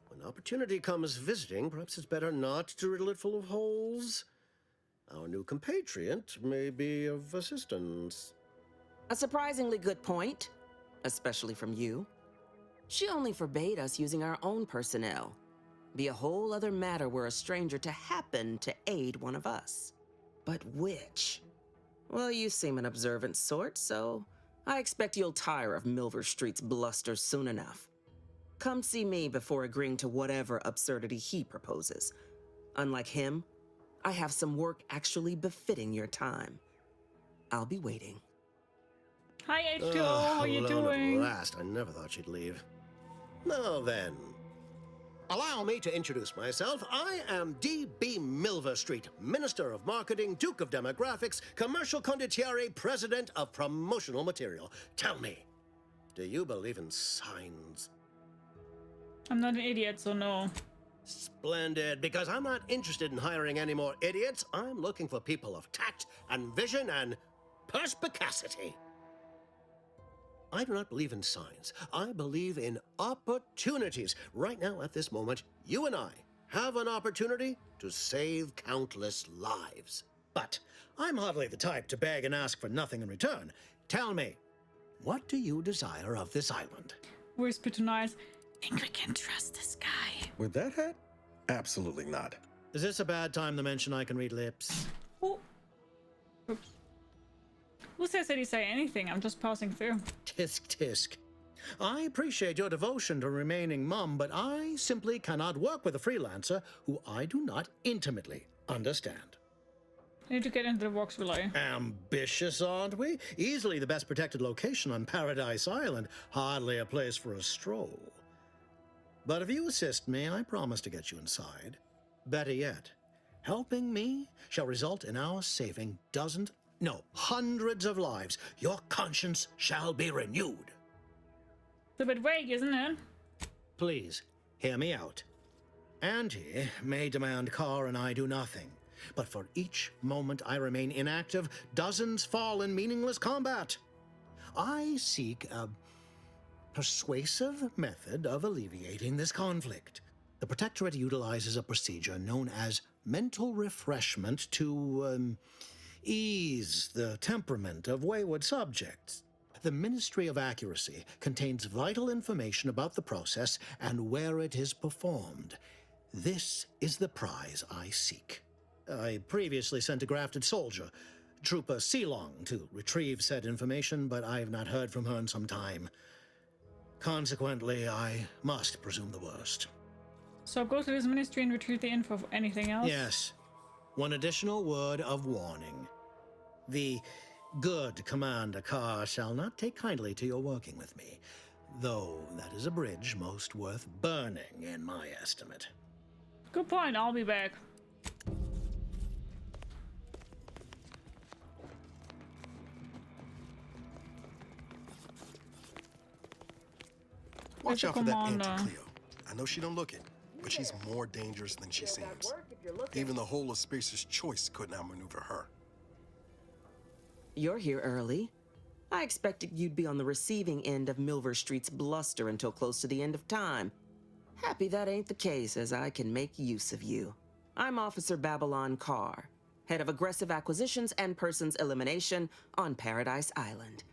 When opportunity comes visiting, perhaps it's better not to riddle it full of holes. Our new compatriot may be of assistance. A surprisingly good point, especially from you. She only forbade us using our own personnel. Be a whole other matter were a stranger to happen to aid one of us. But which? Well, you seem an observant sort, so I expect you'll tire of Milver Street's bluster soon enough. Come see me before agreeing to whatever absurdity he proposes. Unlike him, I have some work actually befitting your time. I'll be waiting. Hi, H2O. How are you doing? At last, I never thought she'd leave. Now then, allow me to introduce myself. I am D.B. Milver Street, Minister of Marketing, Duke of Demographics, Commercial Condottiere, President of Promotional Material. Tell me, do you believe in signs? I'm not an idiot, so no. Splendid, because I'm not interested in hiring any more idiots. I'm looking for people of tact and vision and perspicacity. I do not believe in signs. I believe in opportunities. Right now, at this moment, you and I have an opportunity to save countless lives. But I'm hardly the type to beg and ask for nothing in return. Tell me, what do you desire of this island? Whisper to Nice. Think we can trust this guy? With that hat? Absolutely not. Is this a bad time to mention I can read lips? Oh. Oops. Who says that he say anything? I'm just passing through. Tisk, tisk. I appreciate your devotion to remaining mum, but I simply cannot work with a freelancer who I do not intimately understand. I need to get into the box below. Ambitious, aren't we? Easily the best protected location on Paradise Island. Hardly a place for a stroll. But if you assist me, I promise to get you inside. Better yet, helping me shall result in our saving hundreds of lives. Your conscience shall be renewed. It's a bit vague, isn't it? Please, hear me out. Auntie may demand Carr and I do nothing, but for each moment I remain inactive, dozens fall in meaningless combat. I seek a persuasive method of alleviating this conflict. The Protectorate utilizes a procedure known as mental refreshment to, ease the temperament of wayward subjects. The Ministry of Accuracy contains vital information about the process and where it is performed. This is the prize I seek. I previously sent a grafted soldier, Trooper Sealong, to retrieve said information, but I have not heard from her in some time. Consequently, I must presume the worst. So go to this ministry and retrieve the info for anything else? Yes. One additional word of warning. The good Commander Carr shall not take kindly to your working with me, though that is a bridge most worth burning in my estimate. Good point, I'll be back. Watch out for that Auntie Cleo. I know she don't look it, but she's more dangerous than she seems. Even the whole of Spacer's Choice couldn't outmaneuver her. You're here early. I expected you'd be on the receiving end of Milver Street's bluster until close to the end of time. Happy that ain't the case, as I can make use of you. I'm Officer Babylon Carr, head of aggressive acquisitions and persons elimination on Paradise Island.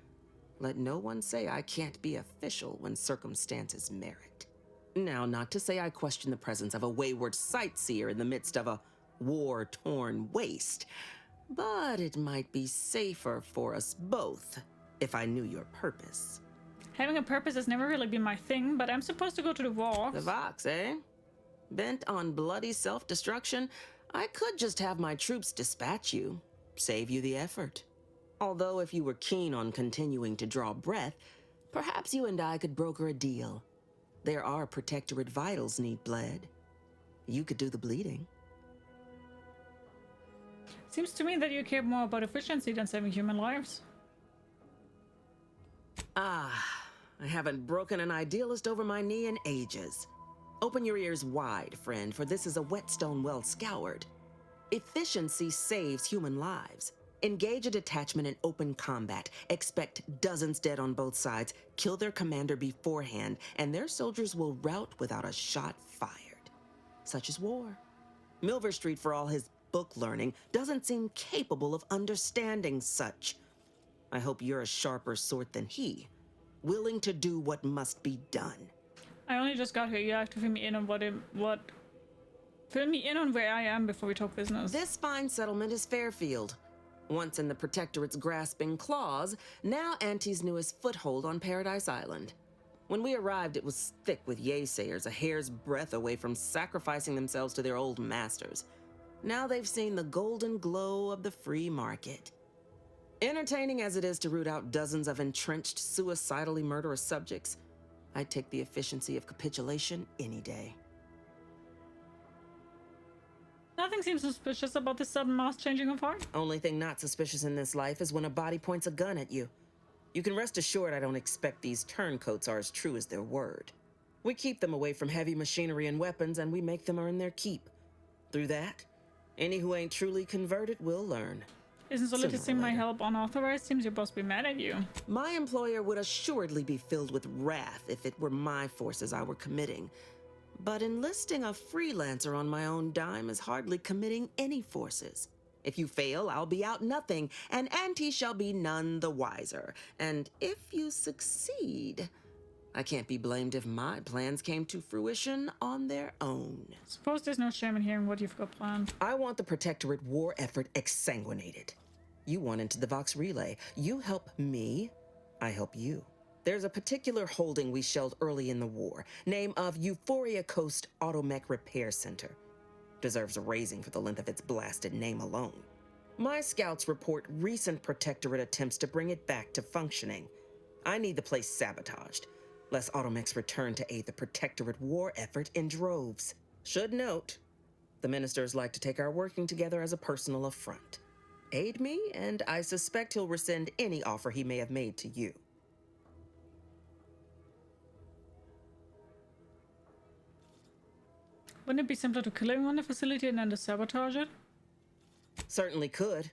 Let no one say I can't be official when circumstances merit. Now, not to say I question the presence of a wayward sightseer in the midst of a war-torn waste, but it might be safer for us both if I knew your purpose. Having a purpose has never really been my thing, but I'm supposed to go to the Vox. The Vox, eh? Bent on bloody self-destruction, I could just have my troops dispatch you, save you the effort. Although if you were keen on continuing to draw breath, perhaps you and I could broker a deal. There are Protectorate vitals need bled. You could do the bleeding. Seems to me that you care more about efficiency than saving human lives. Ah, I haven't broken an idealist over my knee in ages. Open your ears wide, friend, for this is a whetstone well scoured. Efficiency saves human lives. Engage a detachment in open combat. Expect dozens dead on both sides. Kill their commander beforehand, and their soldiers will rout without a shot fired. Such is war. Milver Street, for all his book learning, doesn't seem capable of understanding such. I hope you're a sharper sort than he, willing to do what must be done. I only just got here. You have to fill me in on fill me in on where I am before we talk business. This fine settlement is Fairfield. Once in the Protectorate's grasping claws, now Auntie's newest foothold on Paradise Island. When we arrived, it was thick with yaysayers, a hair's breadth away from sacrificing themselves to their old masters. Now they've seen the golden glow of the free market. Entertaining as it is to root out dozens of entrenched, suicidally murderous subjects, I'd take the efficiency of capitulation any day. Nothing seems suspicious about this sudden mass changing of heart. Only thing not suspicious in this life is when a body points a gun at you. You can rest assured I don't expect these turncoats are as true as their word. We keep them away from heavy machinery and weapons, and we make them earn their keep. Through that, any who ain't truly converted will learn. Isn't soliciting my help unauthorized? Seems your boss be mad at you. My employer would assuredly be filled with wrath if it were my forces I were committing. But enlisting a freelancer on my own dime is hardly committing any forces. If you fail, I'll be out nothing, and Auntie shall be none the wiser. And if you succeed, I can't be blamed if my plans came to fruition on their own. Suppose there's no shame in hearing what you've got planned. I want the Protectorate war effort exsanguinated. You want into the Vox Relay. You help me, I help you. There's a particular holding we shelled early in the war, name of Euphoria Coast Automech Repair Center. Deserves a raising for the length of its blasted name alone. My scouts report recent Protectorate attempts to bring it back to functioning. I need the place sabotaged, lest Automechs return to aid the Protectorate war effort in droves. Should note, the ministers like to take our working together as a personal affront. Aid me, and I suspect he'll rescind any offer he may have made to you. Wouldn't it be simpler to kill him on the facility and then to sabotage it? Certainly could.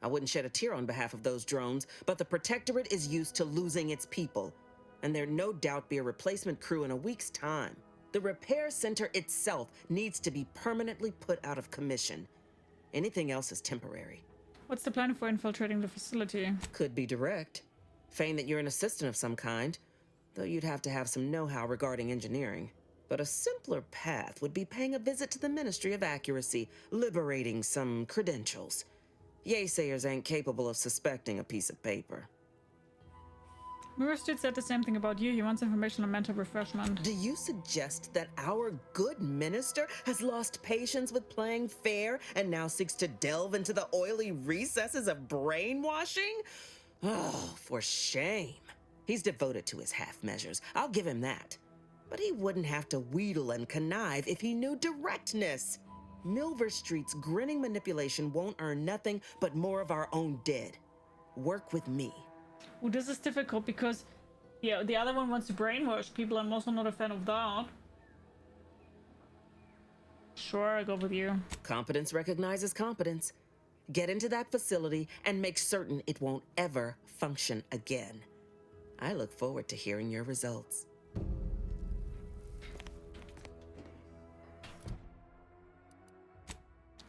I wouldn't shed a tear on behalf of those drones, but the Protectorate is used to losing its people, and there'd no doubt be a replacement crew in a week's time. The repair center itself needs to be permanently put out of commission. Anything else is temporary. What's the plan for infiltrating the facility? Could be direct. Feign that you're an assistant of some kind, though you'd have to have some know-how regarding engineering. But a simpler path would be paying a visit to the Ministry of Accuracy, liberating some credentials. Yaysayers ain't capable of suspecting a piece of paper. Mirrorstead said the same thing about you. He wants information on mental refreshment. Do you suggest that our good minister has lost patience with playing fair and now seeks to delve into the oily recesses of brainwashing? Oh, for shame. He's devoted to his half measures. I'll give him that. But he wouldn't have to wheedle and connive if he knew directness. Milver Street's grinning manipulation won't earn nothing but more of our own dead. Work with me. Well, this is difficult because, yeah, the other one wants to brainwash people. I'm also not a fan of that. Sure, I go with you. Competence recognizes competence. Get into that facility and make certain it won't ever function again. I look forward to hearing your results.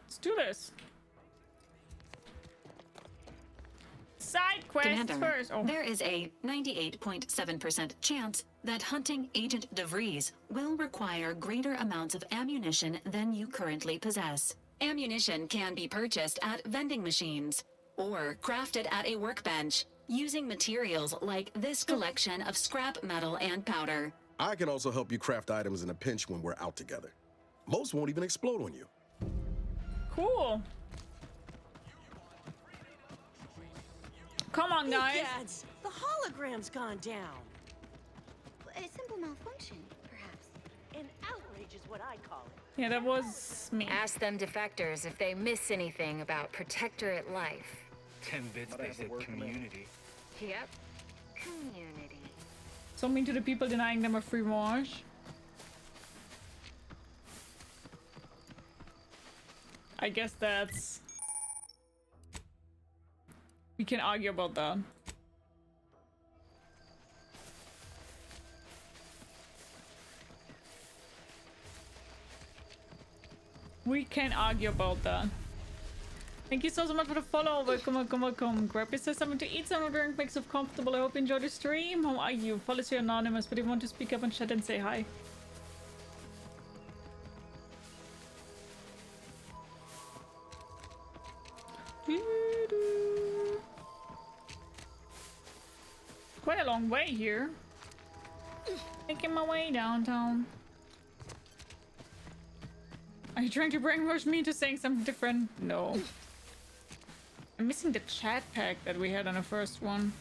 Let's do this. Side quests Commander, first. Oh. There is a 98.7% chance that hunting Agent DeVries will require greater amounts of ammunition than you currently possess. Ammunition can be purchased at vending machines or crafted at a workbench. using materials like this collection of scrap metal and powder. I can also help you craft items in a pinch when we're out together. Most won't even explode on you. Cool. Come on, guys. Gads, the hologram's gone down. A simple malfunction, perhaps. An outrage is what I call it. Yeah, that was me. Ask them defectors if they miss anything about Protectorate life. 10 bits basic community. Yep. Community. So mean to the people denying them a free wash. I guess that's... We can argue about that. We can argue about that. Thank you so much for the follow. Welcome. Grab yourself something to eat, some drink, makes you comfortable. I hope you enjoy the stream. How are you? Follows you anonymous, but if you want to speak up and chat and say hi. Quite a long way here. Making my way downtown. Are you trying to brainwash me into saying something different? No. I'm missing the chat pack that we had on the first one.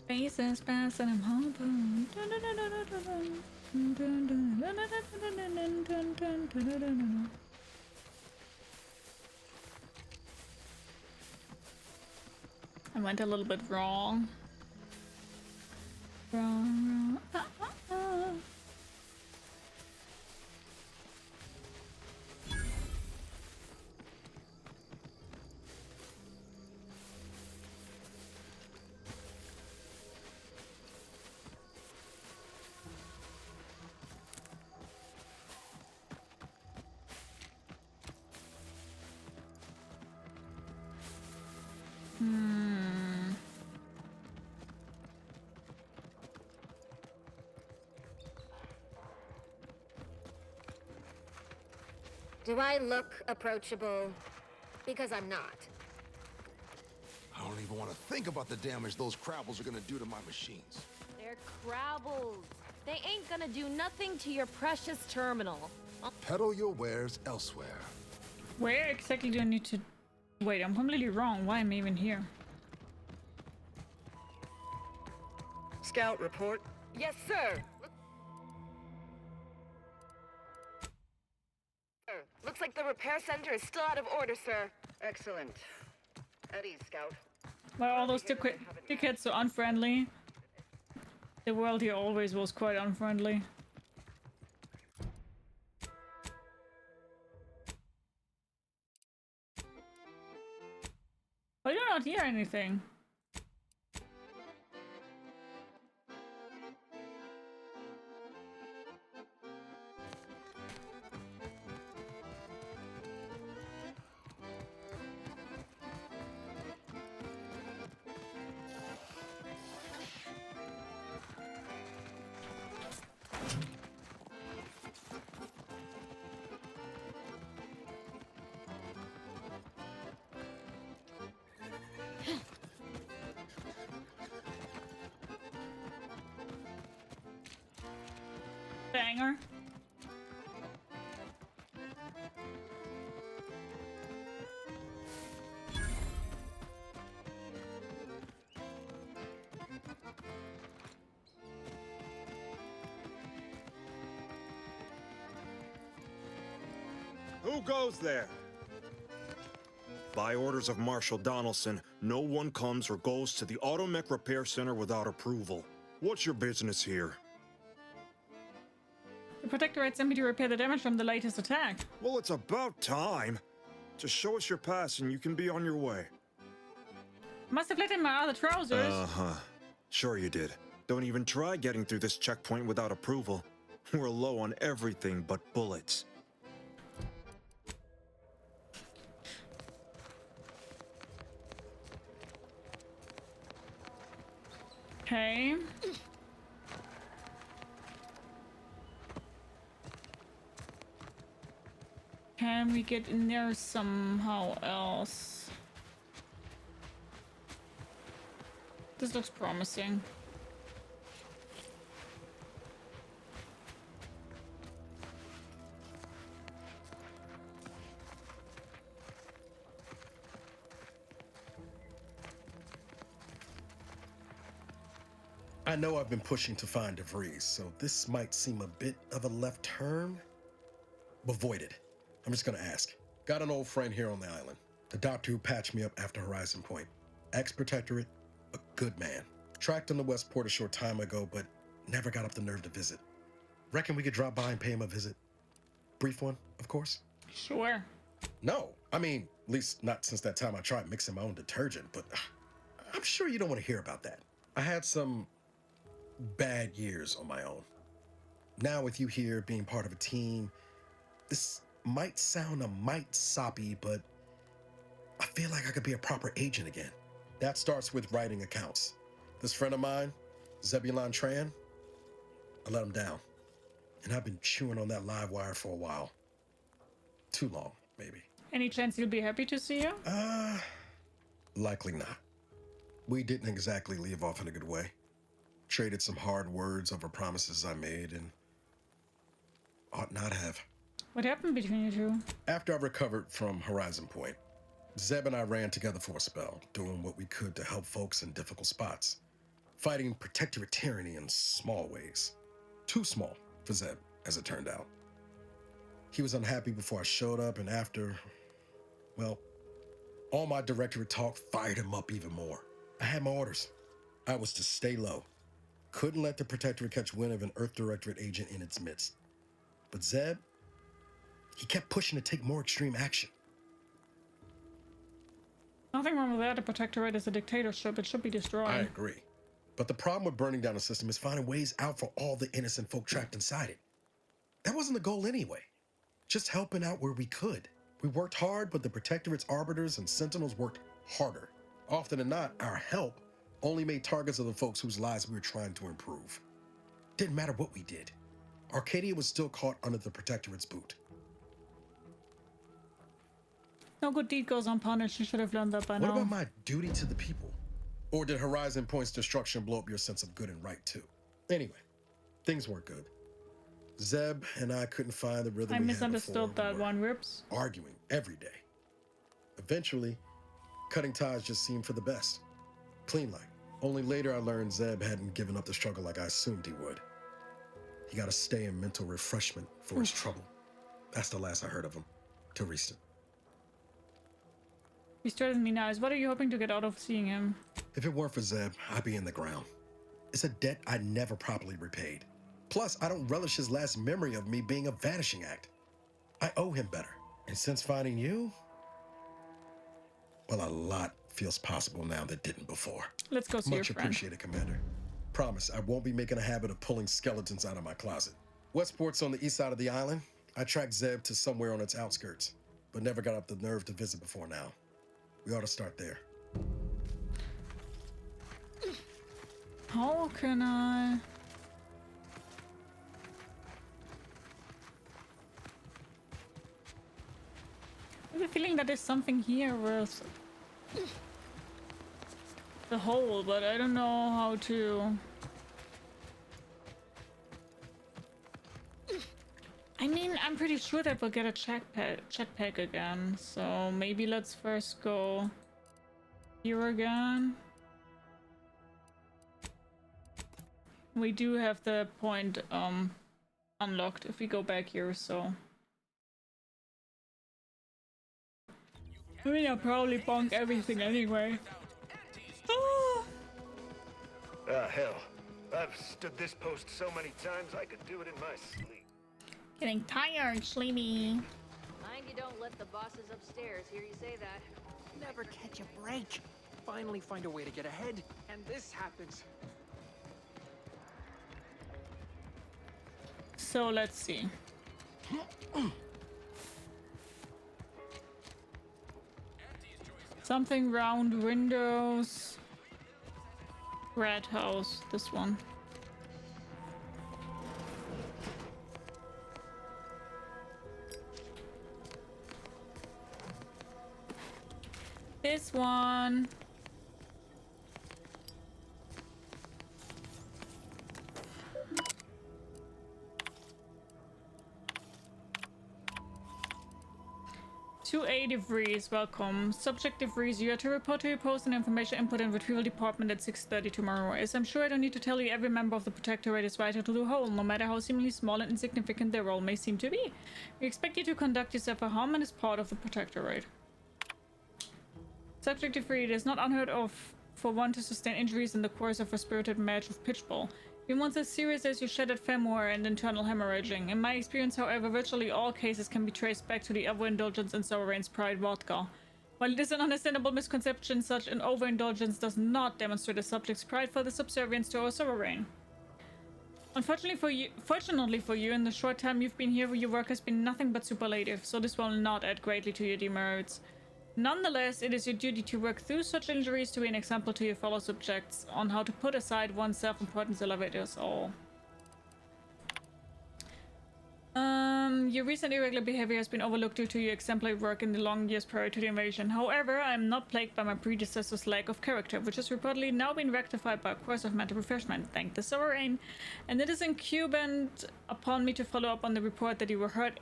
Faces pass and I'm hoping. I went a little bit wrong. Wrong. Do I look approachable? Because I'm not. I don't even want to think about the damage those crabbles are gonna do to my machines. They're crabbles. They ain't gonna do nothing to your precious terminal. Peddle your wares elsewhere. Where exactly do I need to... Wait, I'm completely wrong. Why am I even here? Scout report. Yes, sir. Looks like the repair center is still out of order, sir. Excellent. At ease, Scout. Why are all those dickheads so unfriendly? The world here always was quite unfriendly. I do not hear anything. Banger. Who goes there? By orders of Marshal Donaldson, no one comes or goes to the Automech Repair Center without approval. What's your business here? The Protectorate sent me to repair the damage from the latest attack. Well, it's about time. Just show us your pass and you can be on your way. Must have let in my other trousers. Uh-huh. Sure you did. Don't even try getting through this checkpoint without approval. We're low on everything but bullets. Okay. can we get in there somehow else? This looks promising. I know I've been pushing to find DeVries, so this might seem a bit of a left turn. Avoid it. I'm just gonna ask. Got an old friend here on the island. The doctor who patched me up after Horizon Point. Ex-Protectorate, a good man. Tracked him to Westport a short time ago, but never got up the nerve to visit. Reckon we could drop by and pay him a visit? Brief one, of course. Sure. No, I mean, at least not since that time I tried mixing my own detergent, but I'm sure you don't want to hear about that. I had some bad years on my own. Now with you here being part of a team, this might sound a mite soppy, but I feel like I could be a proper agent again. That starts with writing accounts. This friend of mine, Zebulon Tran, I let him down. And I've been chewing on that live wire for a while. Too long, maybe. Any chance you'll be happy to see you? Likely not. We didn't exactly leave off in a good way. Traded some hard words over promises I made and ought not have. What happened between you two? After I recovered from Horizon Point, Zeb and I ran together for a spell, doing what we could to help folks in difficult spots. Fighting Protectorate tyranny in small ways. Too small for Zeb, as it turned out. He was unhappy before I showed up, and after, well, all my Directorate talk fired him up even more. I had my orders. I was to stay low. Couldn't let the Protectorate catch wind of an Earth Directorate agent in its midst. But Zeb, he kept pushing to take more extreme action. Nothing wrong with that. The Protectorate is a dictatorship. It should be destroyed. I agree. But the problem with burning down a system is finding ways out for all the innocent folk trapped inside it. That wasn't the goal anyway. Just helping out where we could. We worked hard, but the Protectorate's arbiters and sentinels worked harder. Often than not, our help only made targets of the folks whose lives we were trying to improve. Didn't matter what we did. Arcadia was still caught under the Protectorate's boot. No good deed goes unpunished. You should have learned that by now. What about my duty to the people? Or did Horizon Point's destruction blow up your sense of good and right too? Anyway, things weren't good. Zeb and I couldn't find the rhythm. I misunderstood that one, Rips. Arguing every day. Eventually, cutting ties just seemed for the best. Clean like. Only later I learned Zeb hadn't given up the struggle like I assumed he would. He got to stay in mental refreshment for his trouble. That's the last I heard of him. Till recent. He's threatened me now. What are you hoping to get out of seeing him? If it weren't for Zeb, I'd be in the ground. It's a debt I never properly repaid. Plus, I don't relish his last memory of me being a vanishing act. I owe him better. And since finding you, well, a lot feels possible now that didn't before. Let's go see your friend. Much appreciated, Commander. Promise, I won't be making a habit of pulling skeletons out of my closet. Westport's on the east side of the island. I tracked Zeb to somewhere on its outskirts, but never got up the nerve to visit before now. We ought to start there. How can I... I have a feeling that there's something here with the hole, but I don't know how to... I mean, I'm pretty sure that we'll get a jetpack again, so maybe let's first go here again. We do have the point unlocked if we go back here, so... I mean, I'll probably bonk everything anyway. Hell. I've stood this post so many times I could do it in my sleep. Getting tired, sleepy. Mind you don't let the bosses upstairs hear you say that. Never catch a break. Finally find a way to get ahead, and this happens. So let's see. Something round windows. Red house, this one. This one. DeVries, welcome. Subject DeVries, you are to report to your post and information input and retrieval department at 6:30 tomorrow. As I'm sure I don't need to tell you, every member of the Protectorate is vital to the whole, no matter how seemingly small and insignificant their role may seem to be. We expect you to conduct yourself a harmonious part of the Protectorate. Subject DeVries, it is not unheard of for one to sustain injuries in the course of a spirited match of pitchball. Even ones as serious as your shattered femur and internal hemorrhaging. In my experience, however, virtually all cases can be traced back to the overindulgence in Sovereign's Pride vodka. While it is an understandable misconception, such an overindulgence does not demonstrate a subject's pride for the subservience to our Sovereign. Fortunately for you, in the short time you've been here, your work has been nothing but superlative, so this will not add greatly to your demerits. Nonetheless, it is your duty to work through such injuries to be an example to your fellow subjects on how to put aside one's self-importance elevate us all. Your recent irregular behavior has been overlooked due to your exemplary work in the long years prior to the invasion. However, I am not plagued by my predecessor's lack of character, which has reportedly now been rectified by a course of mental refreshment, thank the Sovereign. And it is incumbent upon me to follow up on the report that you were heard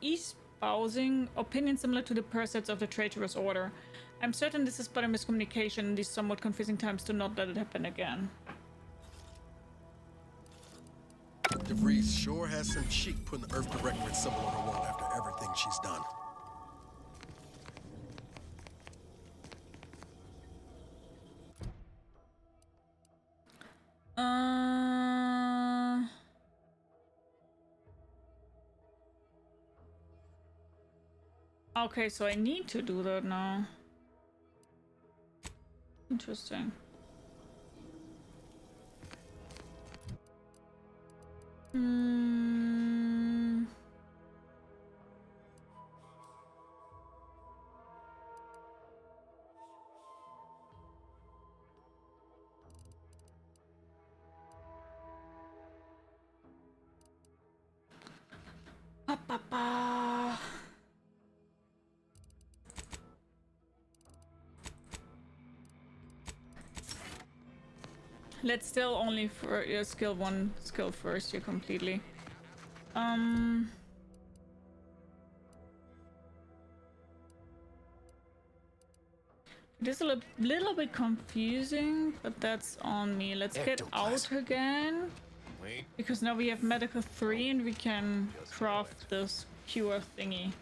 espousing opinions similar to the persets of the traitorous order. I'm certain this is but a miscommunication in these somewhat confusing times. Do not let it happen again. DeVries sure has some cheek putting the Earth Directorate symbol on her wall after everything she's done. Okay, so I need to do that now. Interesting. Let's still only for skill one skill first here completely. It is a little bit confusing, but that's on me. Let's get out again. Wait. Because now we have medical 3 and we can craft this cure thingy.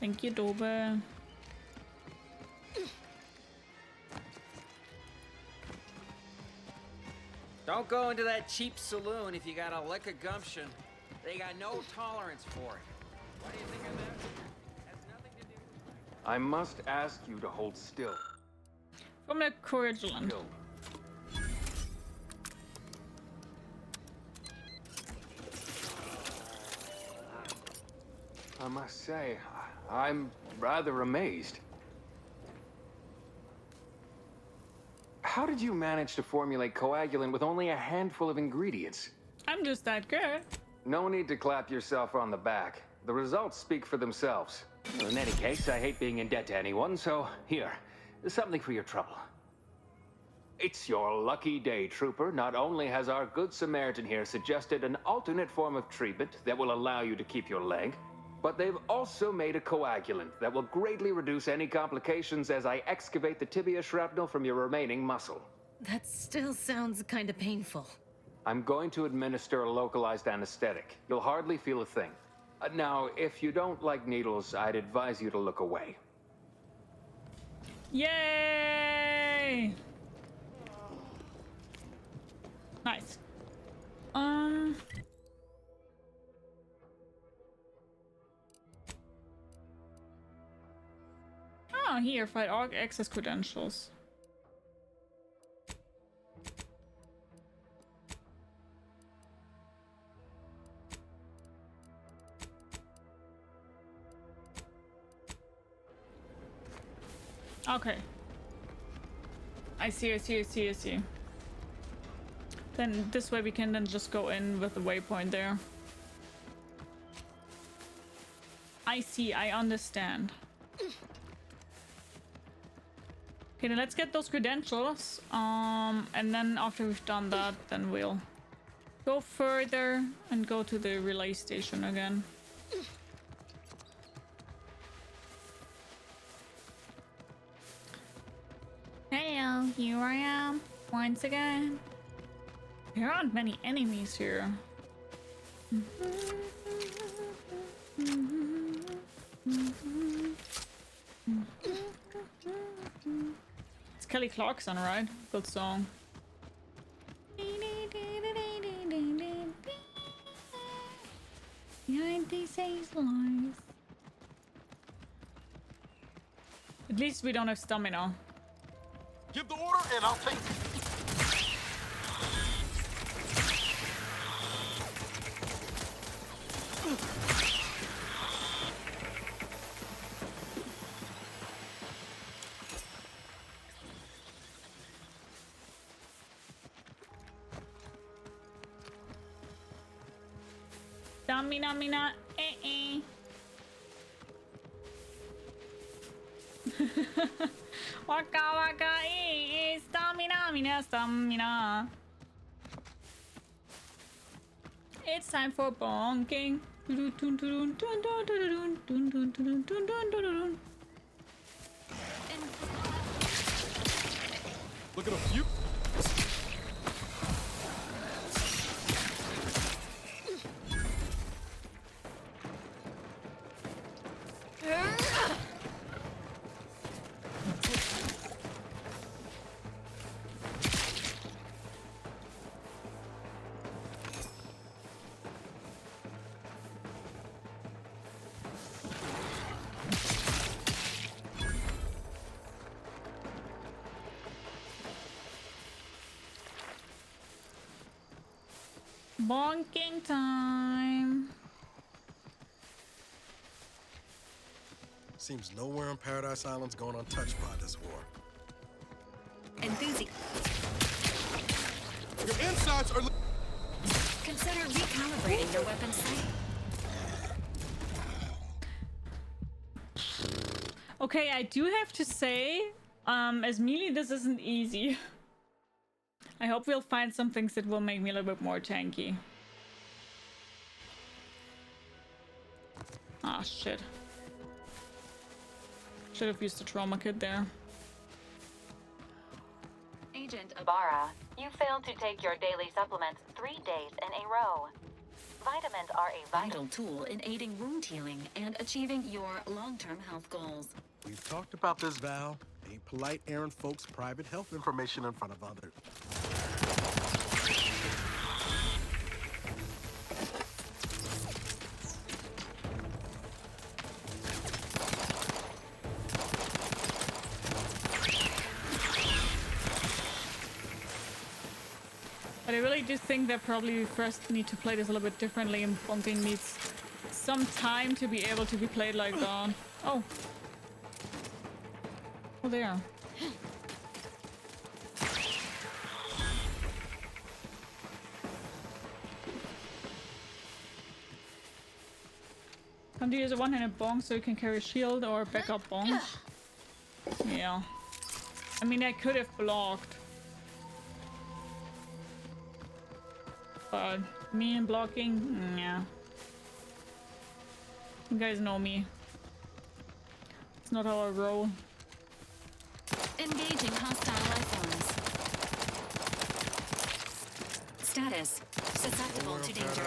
Thank you, Dobe. Don't go into that cheap saloon if you got a lick of gumption. They got no tolerance for it. What do you think of that? Has nothing to do with... I must ask you to hold still. From the Courageland. I must say, I'm rather amazed. How did you manage to formulate coagulant with only a handful of ingredients? I'm just that good. No need to clap yourself on the back. The results speak for themselves. In any case, I hate being in debt to anyone, so here, something for your trouble. It's your lucky day, Trooper. Not only has our good Samaritan here suggested an alternate form of treatment that will allow you to keep your leg, but they've also made a coagulant that will greatly reduce any complications as I excavate the tibia shrapnel from your remaining muscle. That still sounds kind of painful. I'm going to administer a localized anesthetic. You'll hardly feel a thing. Now, if you don't like needles, I'd advise you to look away. Yay! Nice. Oh, here, find ARC access credentials. Okay. I see. Then this way we can then just go in with the waypoint there. I see, I understand. Okay, then let's get those credentials. And then after we've done that, then we'll go further and go to the relay station again. Hello, here I am once again. There aren't many enemies here. It's Kelly Clarkson, right? Good song. Behind these lies. At least we don't have stamina. Give the order and I'll take it. Stamina, Waka waka, stamina. It's time for bonking. Look at a few. Bonking time. Seems nowhere on Paradise Island's going untouched by this war. Enthusiast. Your insides are. Consider recalibrating your weapon sight. Okay, I do have to say, as melee, this isn't easy. I hope we'll find some things that will make me a little bit more tanky. Ah, shit. Should have used the trauma kit there. Agent Ibarra, you failed to take your daily supplements 3 days in a row. Vitamins are a Vital tool in aiding wound healing and achieving your long-term health goals. We've talked about this, Val. Ain't polite airing folks' private health information in front of others. But I really do think that probably we first need to play this a little bit differently, and bonking needs some time to be able to be played like that. Oh. Oh, there. Come to use a one-handed bong so you can carry a shield or a backup bong. Yeah. I mean, I could have blocked. But me and blocking? Yeah. You guys know me. It's not how I roll. Engaging hostile life forms. Status. Susceptible to danger.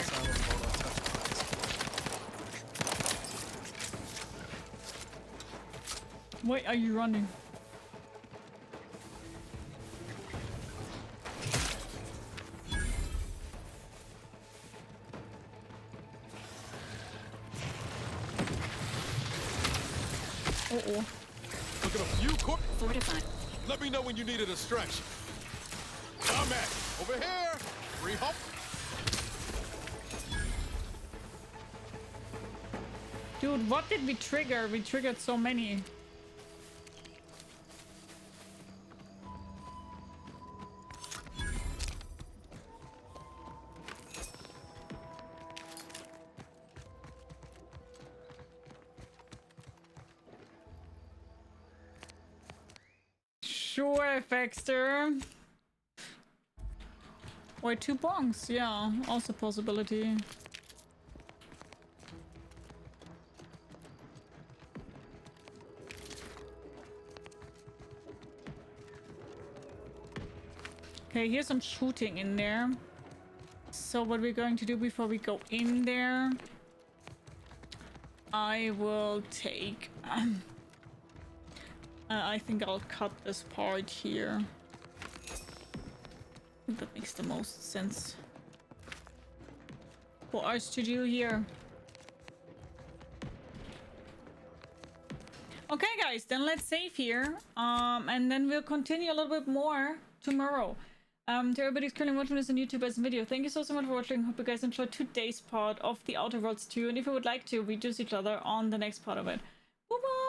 Why are you running? Uh-oh. Look at a few fortified. Let me know when you need a distraction. I'm at over here. Free hop. Dude, what did we trigger? We triggered so many. Sure, Fexter. Or 2 bonks, yeah, also possibility. Okay, here's some shooting in there. So what we're going to do before we go in there, I will take... I think I'll cut this part here. I think that makes the most sense for us to do here. Okay, guys, then let's save here. And then we'll continue a little bit more tomorrow. To everybody who's currently watching this on YouTube as a video, thank you so much for watching. Hope you guys enjoyed today's part of the Outer Worlds 2. And if you would like to, we do see each other on the next part of it. Bye-bye!